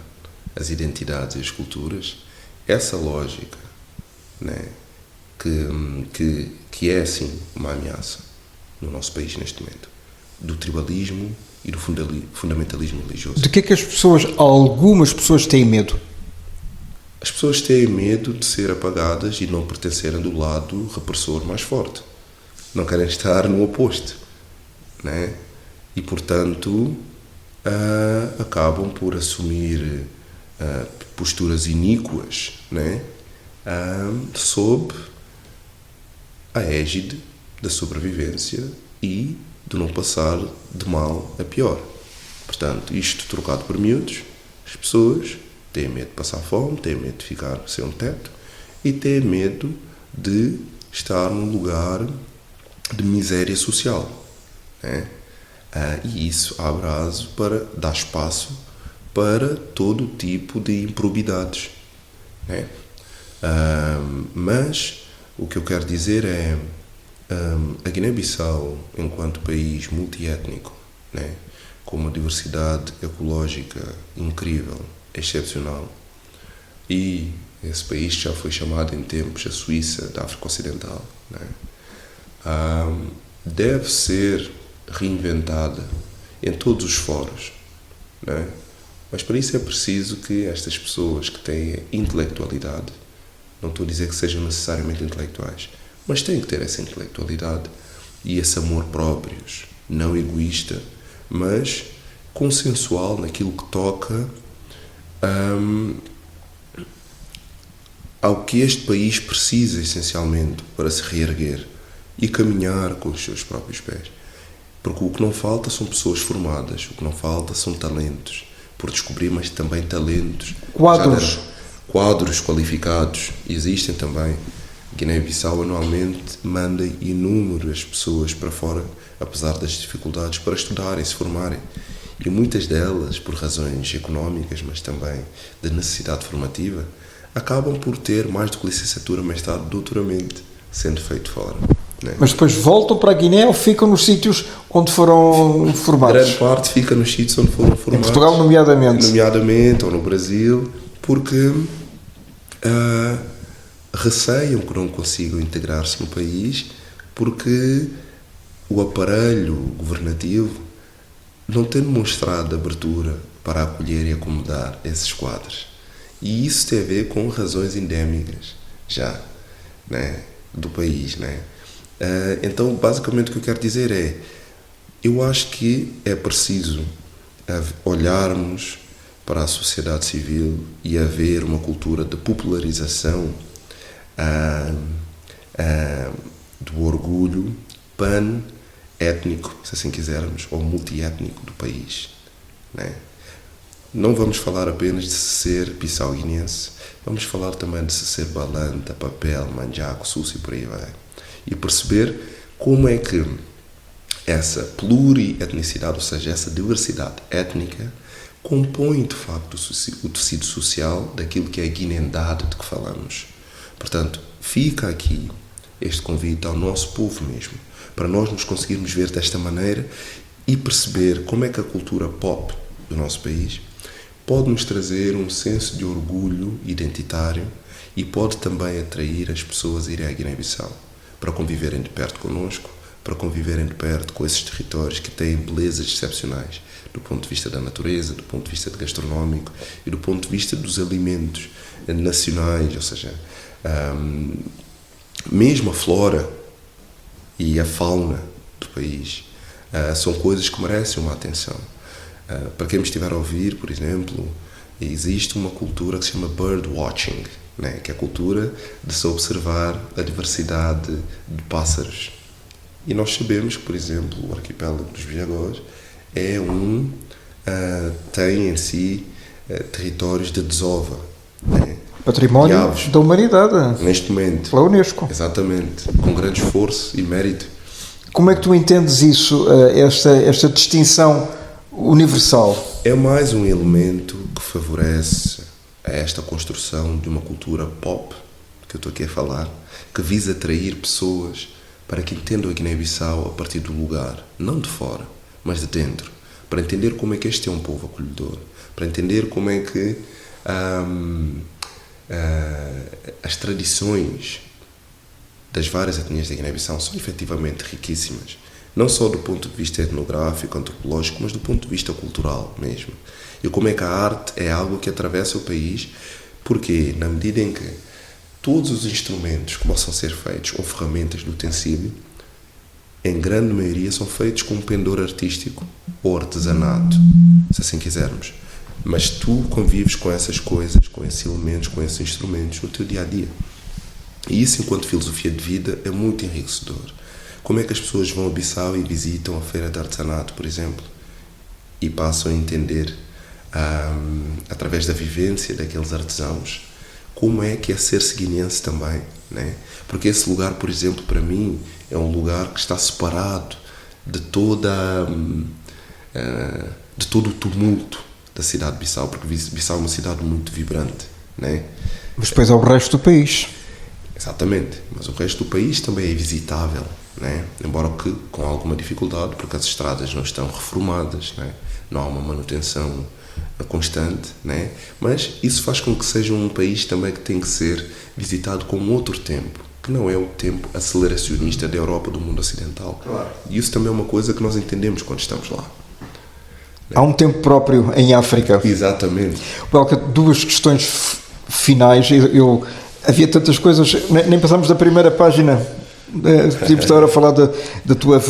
as identidades e as culturas, essa lógica, né, que é assim uma ameaça no nosso país neste momento, do tribalismo e do fundamentalismo religioso. De que é que algumas pessoas têm medo? As pessoas têm medo de ser apagadas e não pertencerem do lado repressor mais forte. Não querem estar no oposto, né? E, portanto, acabam por assumir posturas iníquas, né? Sob a égide da sobrevivência e de não passar de mal a pior. Portanto, isto trocado por miúdos, as pessoas têm medo de passar fome, têm medo de ficar sem um teto e têm medo de estar num lugar de miséria social, né? E isso abre aso dá espaço para todo tipo de improbidades, né? Mas o que eu quero dizer é a Guiné-Bissau, enquanto país multiétnico, né, com uma diversidade ecológica incrível, excepcional, e esse país já foi chamado em tempos a Suíça da África Ocidental, né, deve ser reinventada em todos os foros, né? Mas para isso é preciso que estas pessoas que têm intelectualidade, não estou a dizer que sejam necessariamente intelectuais, mas têm que ter essa intelectualidade e esse amor próprios, não egoísta, mas consensual naquilo que toca ao que este país precisa essencialmente para se reerguer e caminhar com os seus próprios pés. Porque o que não falta são pessoas formadas, o que não falta são talentos por descobrir, mas também talentos. Quadros qualificados existem também. Guiné-Bissau anualmente manda inúmeras pessoas para fora, apesar das dificuldades, para estudarem, se formarem. E muitas delas, por razões económicas, mas também de necessidade formativa, acabam por ter mais do que licenciatura, mestrado, doutoramento, sendo feito fora, né? Mas depois voltam para a Guiné ou ficam nos sítios onde foram formados? Grande parte fica nos sítios onde foram formados. Em Portugal, nomeadamente. Ou no Brasil, porque receiam que não consigam integrar-se no país, porque o aparelho governativo não tem demonstrado abertura para acolher e acomodar esses quadros. E isso tem a ver com razões endémicas, já, né, do país, né? Então, basicamente, o que eu quero dizer é, eu acho que é preciso olharmos para a sociedade civil e haver uma cultura de popularização do orgulho pan-étnico, se assim quisermos, ou multiétnico do país, né? Não vamos falar apenas de ser bissau-guinense, vamos falar também de ser balanta, papel, manjaco, suci e por aí vai. E perceber como é que essa plurietnicidade, ou seja, essa diversidade étnica, compõe de facto o tecido social daquilo que é a guinendade de que falamos. Portanto, fica aqui este convite ao nosso povo mesmo, para nós nos conseguirmos ver desta maneira e perceber como é que a cultura pop do nosso país pode nos trazer um senso de orgulho identitário e pode também atrair as pessoas a irem à Guiné-Bissau para conviverem de perto connosco, para conviverem de perto com esses territórios que têm belezas excepcionais do ponto de vista da natureza, do ponto de vista gastronómico e do ponto de vista dos alimentos nacionais, ou seja, mesmo a flora e a fauna do país são coisas que merecem uma atenção. Para quem me estiver a ouvir, por exemplo, existe uma cultura que se chama bird watching, né? Que é a cultura de se observar a diversidade de pássaros. E nós sabemos que, por exemplo, o arquipélago dos Viagós tem em si territórios de desova, né? Património da humanidade. Neste momento. Pela Unesco. Exatamente. Com grande esforço e mérito. Como é que tu entendes isso, esta distinção universal? É mais um elemento que favorece esta construção de uma cultura pop, que eu estou aqui a falar, que visa atrair pessoas para que entendam a Guiné-Bissau a partir do lugar, não de fora, mas de dentro, para entender como é que este é um povo acolhedor, para entender como é que as tradições das várias etnias da Guiné-Bissau são efetivamente riquíssimas, não só do ponto de vista etnográfico, antropológico, mas do ponto de vista cultural mesmo. E como é que a arte é algo que atravessa o país, porque na medida em que todos os instrumentos que possam ser feitos, ou ferramentas de utensílio, em grande maioria são feitos com um pendor artístico ou artesanato, se assim quisermos. Mas tu convives com essas coisas, com esses elementos, com esses instrumentos no teu dia-a-dia. E isso, enquanto filosofia de vida, é muito enriquecedor. Como é que as pessoas vão a Bissau e visitam a feira de artesanato, por exemplo, e passam a entender, através da vivência daqueles artesãos, como é que é ser guineense também, né? Porque esse lugar, por exemplo, para mim, é um lugar que está separado de todo o tumulto da cidade de Bissau, porque Bissau é uma cidade muito vibrante, né? Mas depois há o resto do país. Exatamente, mas o resto do país também é visitável, né? Embora que com alguma dificuldade, porque as estradas não estão reformadas, né? Não há uma manutenção constante, né? Mas isso faz com que seja um país também que tem que ser visitado com outro tempo, que não é o tempo aceleracionista da Europa, do mundo ocidental. Claro. E isso também é uma coisa que nós entendemos quando estamos lá. Há um tempo próprio em África. Exatamente. Belka, duas questões finais. Havia tantas coisas, nem passámos da primeira página. Podíamos estar a falar da tua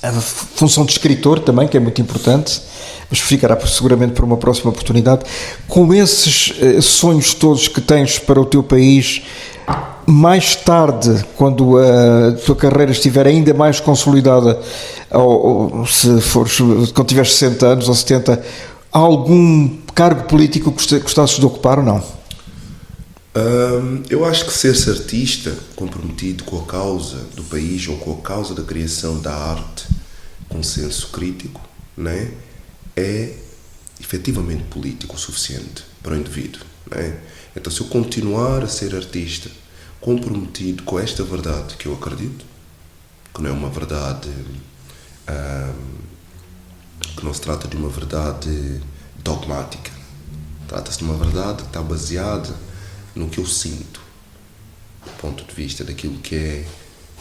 a função de escritor também, que é muito importante, mas ficará seguramente para uma próxima oportunidade. Com esses sonhos todos que tens para o teu país, mais tarde, quando a tua carreira estiver ainda mais consolidada, ou quando tiveres 60 anos ou 70, há algum cargo político que gostasses de ocupar ou não? Eu acho que ser-se artista comprometido com a causa do país ou com a causa da criação da arte com senso crítico, né, é efetivamente político o suficiente para o indivíduo, né? Então, se eu continuar a ser artista comprometido com esta verdade que eu acredito, que não é uma verdade, que não se trata de uma verdade dogmática, trata-se de uma verdade que está baseada no que eu sinto, do ponto de vista daquilo que é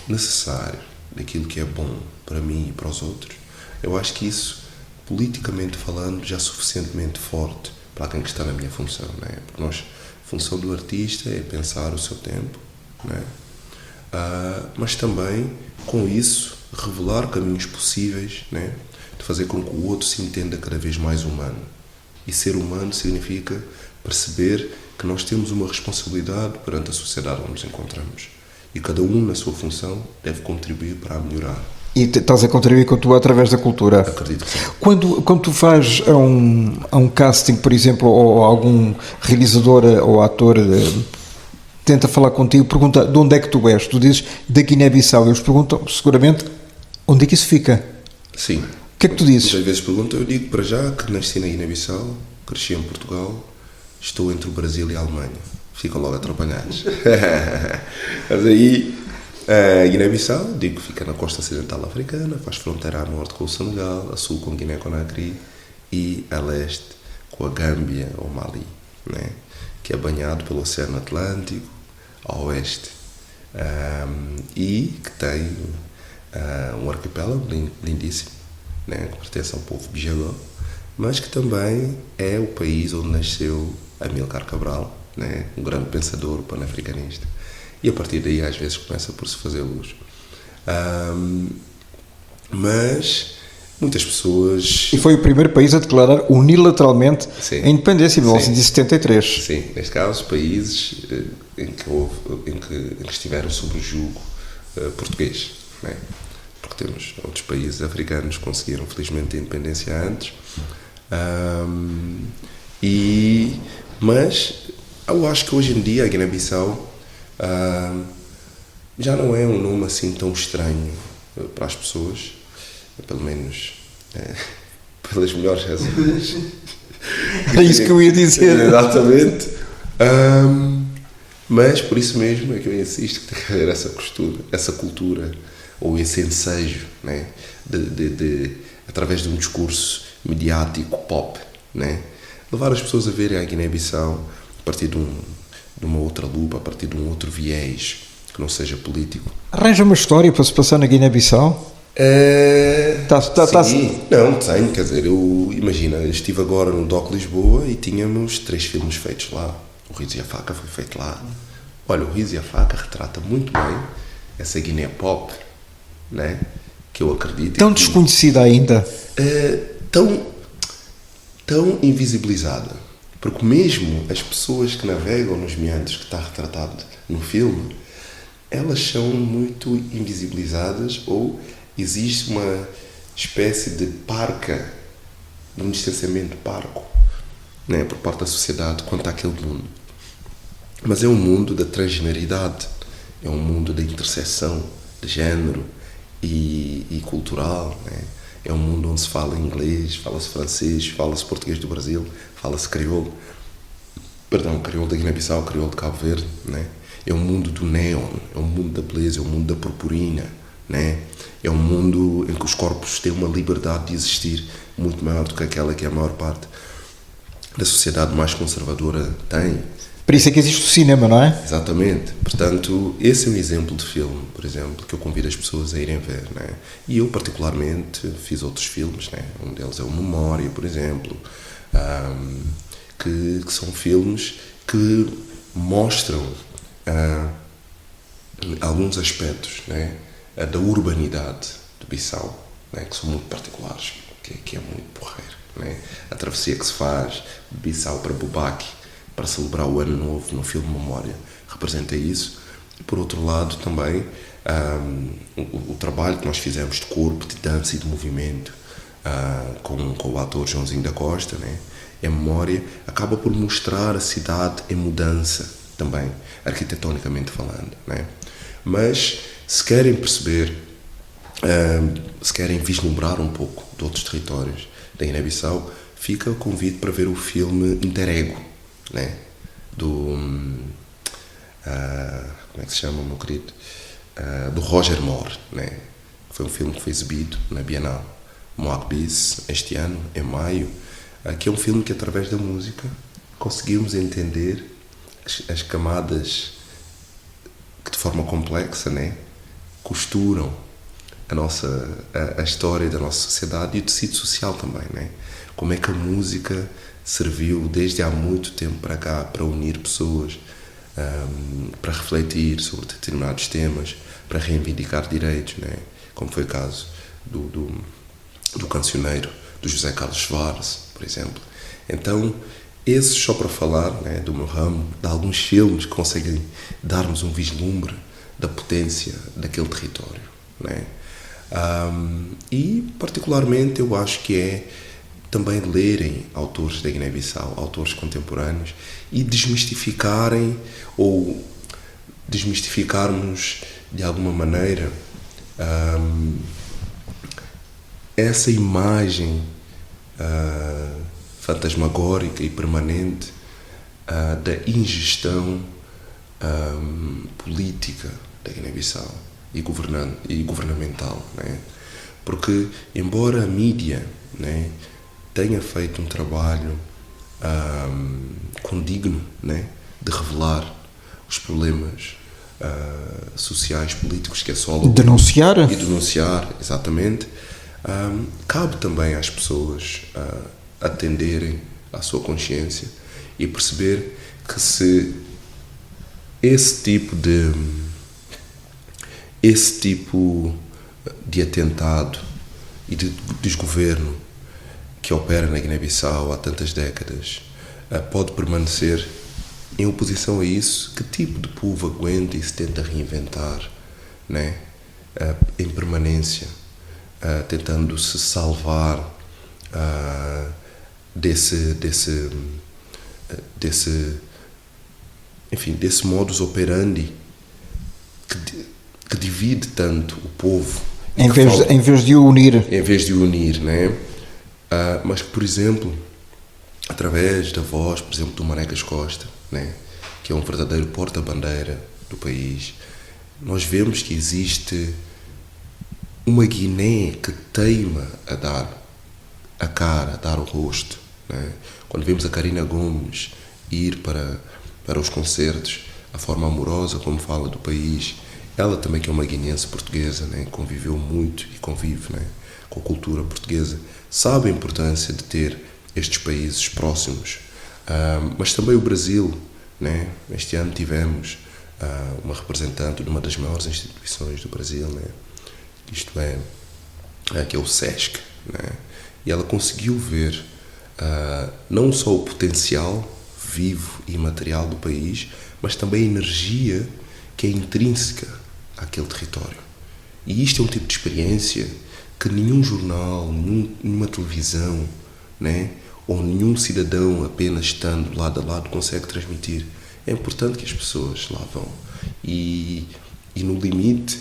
necessário, daquilo que é bom para mim e para os outros. Eu acho que isso, politicamente falando, já é suficientemente forte para quem está na minha função, né? Porque a função do artista é pensar o seu tempo, né? mas também, com isso, revelar caminhos possíveis, né? De fazer com que o outro se entenda cada vez mais humano. E ser humano significa perceber que nós temos uma responsabilidade perante a sociedade onde nos encontramos. E cada um, na sua função, deve contribuir para a melhorar. E estás a contribuir com a tua através da cultura. Acredito que sim. Quando tu vais a um casting, por exemplo, ou algum realizador ou ator tenta falar contigo, pergunta de onde é que tu és, tu dizes da Guiné-Bissau, eles perguntam seguramente onde é que isso fica. Sim. O que é que tu dizes? Muitas vezes perguntam, eu digo para já que nasci na Guiné-Bissau, cresci em Portugal, estou entre o Brasil e a Alemanha. Ficam logo atrapalhados. Mas aí, a Guiné-Bissau, digo que fica na costa ocidental africana, faz fronteira a norte com o Senegal, a sul com Guiné-Conakry e a leste com a Gâmbia ou Mali, né? Que é banhado pelo Oceano Atlântico a oeste, e que tem um arquipélago lindíssimo, né? Que pertence ao povo Bijagó, mas que também é o país onde nasceu Amílcar Cabral, né? Um grande pensador pan-africanista. E a partir daí, às vezes, começa por se fazer luz. Mas muitas pessoas... E foi o primeiro país a declarar unilateralmente Sim. a independência em 1973. Sim, neste caso, países em que estiveram sob o jugo português, né? Porque temos outros países africanos que conseguiram, felizmente, a independência antes. Mas eu acho que hoje em dia a Guiné-Bissau já não é um nome assim tão estranho para as pessoas, pelo menos pelas melhores razões. É isso que eu ia dizer. Exatamente. Mas por isso mesmo é que eu insisto que tem que haver essa cultura, ou esse ensejo, né? de através de um discurso mediático, pop, né? Levar as pessoas a verem a Guiné-Bissau a partir de uma outra lupa, a partir de um outro viés, que não seja político. Arranja uma história para se passar na Guiné-Bissau? Sim, não, tenho, quer dizer, imagina, eu estive agora no DOC Lisboa e tínhamos 3 filmes feitos lá. O Riso e a Faca foi feito lá. Olha, o Riso e a Faca retrata muito bem essa Guiné pop, né? Que eu acredito. Tão desconhecida ainda. Tão invisibilizada. Porque mesmo as pessoas que navegam nos meandros que está retratado no filme, elas são muito invisibilizadas, ou existe uma espécie de parca, de um distanciamento parco, né, por parte da sociedade quanto àquele mundo. Mas é um mundo da transgeneridade, é um mundo da interseção de género e cultural, né? É um mundo onde se fala inglês, fala-se francês, fala-se português do Brasil, fala-se crioulo, crioulo da Guiné-Bissau, crioulo de Cabo Verde, né? É um mundo do neon, é um mundo da beleza, é um mundo da purpurina, né? É um mundo em que os corpos têm uma liberdade de existir muito maior do que aquela que a maior parte da sociedade mais conservadora tem. Por isso é que existe o cinema, não é? Exatamente. Portanto, esse é um exemplo de filme, por exemplo, que eu convido as pessoas a irem ver, né? E eu, particularmente, fiz outros filmes, né? Um deles é o Memória, por exemplo, que são filmes que mostram alguns aspectos, né, da urbanidade de Bissau, né, que são muito particulares, que é muito porreiro, né? A travessia que se faz de Bissau para Boubaque para celebrar o Ano Novo no filme Memória representa isso. E por outro lado também o trabalho que nós fizemos de corpo, de dança e de movimento com o ator Joãozinho da Costa, né? A Memória acaba por mostrar a cidade em mudança também, arquitetonicamente falando, né? Mas se querem perceber, se querem vislumbrar um pouco de outros territórios da Guiné-Bissau, fica o convite para ver o filme Interego, né? Como é que se chama, meu querido? Do Roger Moore, né? Foi um filme que foi exibido na Bienal Moagbis este ano, em maio, que é um filme que, através da música, conseguimos entender as camadas que, de forma complexa, né, costuram a história da nossa sociedade e o tecido social também, né? Como é que a música serviu desde há muito tempo para cá para unir pessoas para refletir sobre determinados temas, para reivindicar direitos, né? Como foi o caso do cancioneiro, do José Carlos Soares, por exemplo. Então, esses só para falar, né, do meu ramo, de alguns filmes que conseguem dar-nos um vislumbre da potência daquele território, né? E, particularmente, eu acho que é também lerem autores da Guiné-Bissau, autores contemporâneos, e desmistificarem ou desmistificarmos, de alguma maneira, essa imagem fantasmagórica e permanente da ingestão política da Guiné-Bissau e governamental, né? Porque, embora a mídia, né, tenha feito um trabalho condigno, né, de revelar os problemas sociais, políticos que assolam Denunciar? E denunciar, exatamente, cabe também às pessoas atenderem à sua consciência e perceber que se esse tipo de atentado e de desgoverno que opera na Guiné-Bissau há tantas décadas pode permanecer em oposição a isso, que tipo de povo aguenta e se tenta reinventar, né? Em permanência, tentando se salvar desse modus operandi que divide tanto o povo Em vez de o unir. Em vez de o unir, né? Mas que, por exemplo, através da voz, por exemplo, do Manecas Costa, né, que é um verdadeiro porta-bandeira do país, nós vemos que existe uma Guiné que teima a dar a cara, a dar o rosto, né? Quando vemos a Karina Gomes ir para os concertos, a forma amorosa como fala do país, ela também, que é uma guineense portuguesa, né, conviveu muito e convive, né, com a cultura portuguesa, sabe a importância de ter estes países próximos. Mas também o Brasil, né? Este ano tivemos uma representante de uma das maiores instituições do Brasil, né? Isto é, que é o SESC, né? E ela conseguiu ver não só o potencial vivo e material do país, mas também a energia que é intrínseca àquele território. E isto é um tipo de experiência que nenhum jornal, nenhuma televisão, né, ou nenhum cidadão apenas estando lado a lado consegue transmitir. É importante que as pessoas lá vão. E no limite,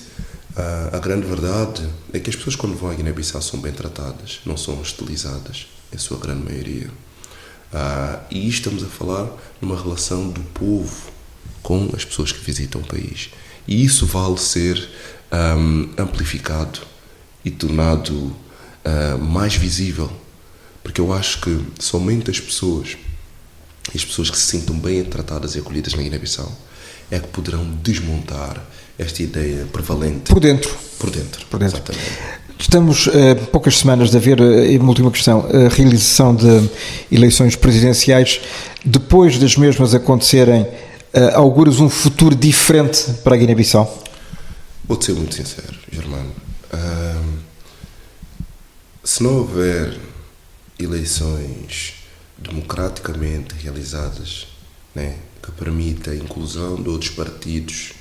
a grande verdade é que as pessoas, quando vão à Guiné-Bissau, são bem tratadas, não são hostilizadas, em sua grande maioria. E estamos a falar numa relação do povo com as pessoas que visitam o país. E isso vale ser amplificado e tornado mais visível, porque eu acho que somente as pessoas que se sintam bem tratadas e acolhidas na Guiné-Bissau é que poderão desmontar esta ideia prevalente. Por dentro. Exatamente. Estamos a poucas semanas de haver, uma última questão, a realização de eleições presidenciais. Depois das mesmas acontecerem, auguras um futuro diferente para a Guiné-Bissau? Vou-te ser muito sincero, Germano. Se não houver eleições democraticamente realizadas, né, que permita a inclusão de outros partidos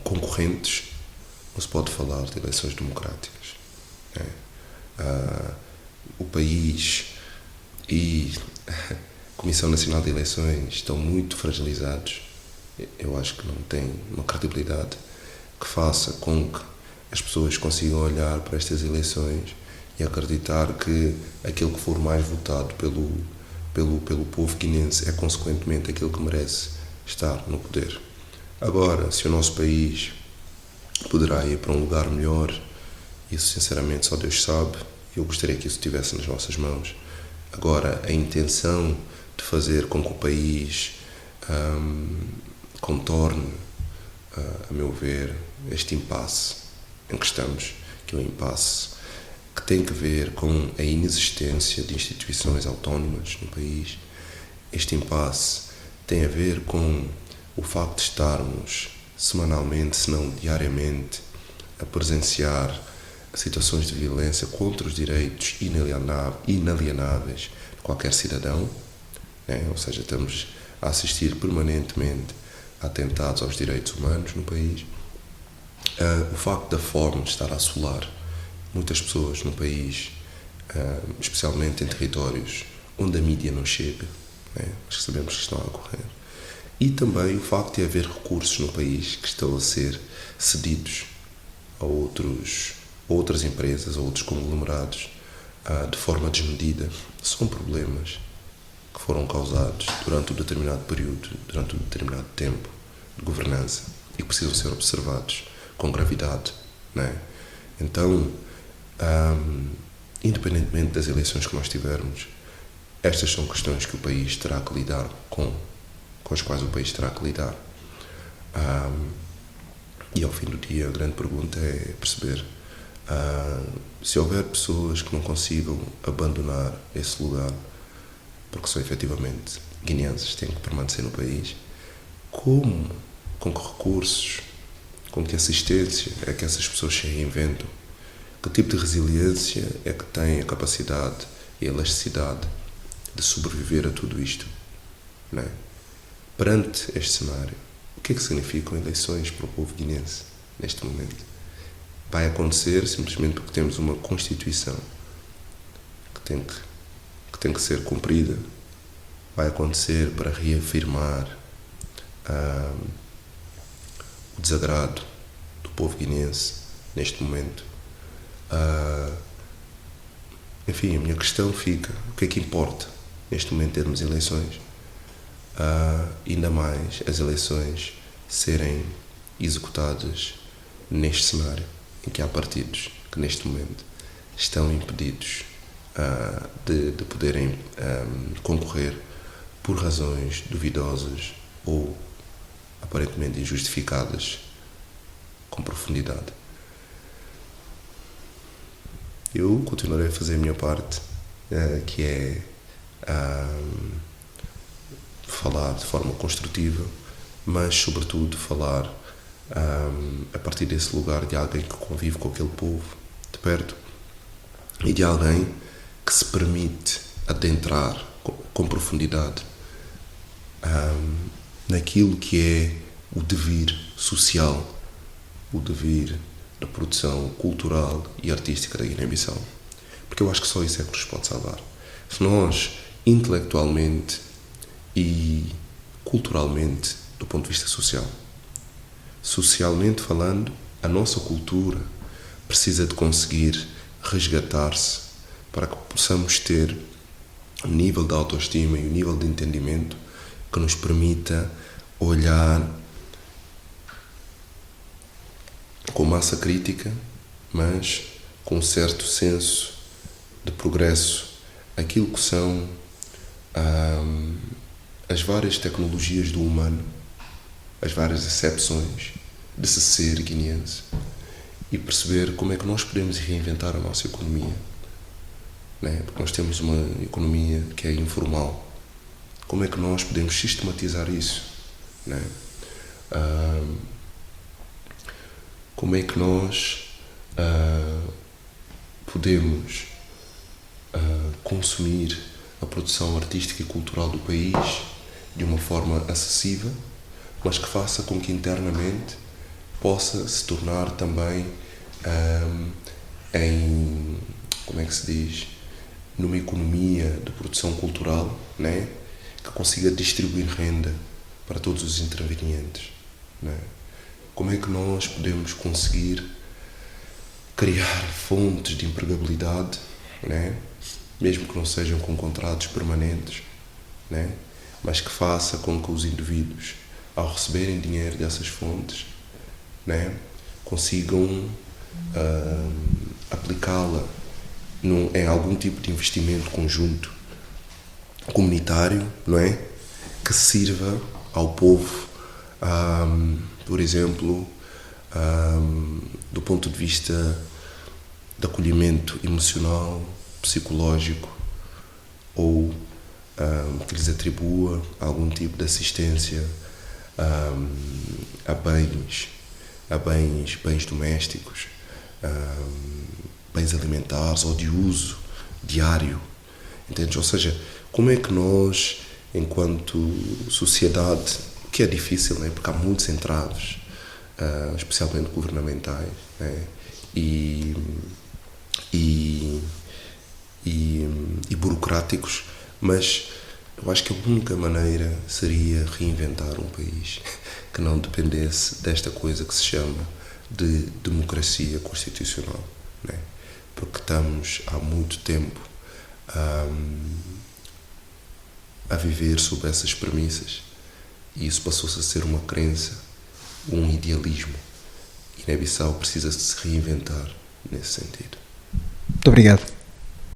concorrentes, não se pode falar de eleições democráticas, né? O país e a Comissão Nacional de Eleições estão muito fragilizados. Eu acho que não tem uma credibilidade que faça com que as pessoas consigam olhar para estas eleições e acreditar que aquele que for mais votado pelo povo guinense é consequentemente aquele que merece estar no poder. Agora, se o nosso país poderá ir para um lugar melhor, isso sinceramente só Deus sabe. Eu gostaria que isso estivesse nas nossas mãos. Agora, a intenção de fazer com que o país contorne, a meu ver, este impasse em que estamos, que é um impasse que tem que ver com a inexistência de instituições autónomas no país, este impasse tem a ver com o facto de estarmos semanalmente, se não diariamente, a presenciar situações de violência contra os direitos inalienáveis de qualquer cidadão, né? Ou seja, estamos a assistir permanentemente a atentados aos direitos humanos no país. O facto da fome estar a assolar muitas pessoas no país, especialmente em territórios onde a mídia não chega, né? Mas sabemos que estão a ocorrer. E também o facto de haver recursos no país que estão a ser cedidos a outras empresas, a outros conglomerados, de forma desmedida, são problemas que foram causados durante um determinado período, durante um determinado tempo de governança e que precisam ser observados com gravidade, né? Então, independentemente das eleições que nós tivermos, estas são questões que o país terá que lidar com as quais o país terá que lidar. E ao fim do dia, a grande pergunta é perceber se houver pessoas que não consigam abandonar esse lugar, porque são efetivamente guineenses, têm que permanecer no país, com que recursos, com que assistência é que essas pessoas se reinventam, que tipo de resiliência é que têm a capacidade e a elasticidade de sobreviver a tudo isto, não é? Perante este cenário, o que é que significam eleições para o povo guineense neste momento? Vai acontecer simplesmente porque temos uma Constituição que tem que ser cumprida. Vai acontecer para reafirmar o desagrado do povo guineense neste momento. Enfim, a minha questão fica: o que é que importa neste momento termos eleições? Ainda mais as eleições serem executadas neste cenário em que há partidos que neste momento estão impedidos de poderem concorrer por razões duvidosas ou aparentemente injustificadas com profundidade. Eu continuarei a fazer a minha parte, que é falar de forma construtiva, mas sobretudo falar a partir desse lugar de alguém que convive com aquele povo de perto e de alguém que se permite adentrar com profundidade naquilo que é o devir social, o devir da produção cultural e artística da Guiné-Bissau. Porque eu acho que só isso é que nos pode salvar. Se nós, intelectualmente e culturalmente, do ponto de vista social, socialmente falando, a nossa cultura precisa de conseguir resgatar-se para que possamos ter um nível de autoestima e um nível de entendimento que nos permita olhar com massa crítica, mas com um certo senso de progresso, aquilo que são as várias tecnologias do humano, as várias acepções de se ser guineense, e perceber como é que nós podemos reinventar a nossa economia, né? Porque nós temos uma economia que é informal. Como é que nós podemos sistematizar isso, né? Como é que nós podemos consumir a produção artística e cultural do país de uma forma acessível, mas que faça com que internamente possa se tornar também como é que se diz, numa economia de produção cultural, né, que consiga distribuir renda para todos os intervenientes, né? Como é que nós podemos conseguir criar fontes de empregabilidade, né, mesmo que não sejam com contratos permanentes, né, mas que faça com que os indivíduos, ao receberem dinheiro dessas fontes, né, consigam aplicá-la em algum tipo de investimento conjunto comunitário, não é? Que sirva ao povo, por exemplo, do ponto de vista de acolhimento emocional, psicológico ou que lhes atribua algum tipo de assistência a bens domésticos, bens alimentares ou de uso diário, entende? Ou seja, como é que nós, enquanto sociedade, que é difícil, né? Porque há muitos entraves, especialmente governamentais, né? e burocráticos, mas eu acho que a única maneira seria reinventar um país que não dependesse desta coisa que se chama de democracia constitucional, né? Porque estamos há muito tempo a viver sob essas premissas e isso passou-se a ser uma crença, um idealismo. E Guiné-Bissau precisa de se reinventar nesse sentido. Muito obrigado.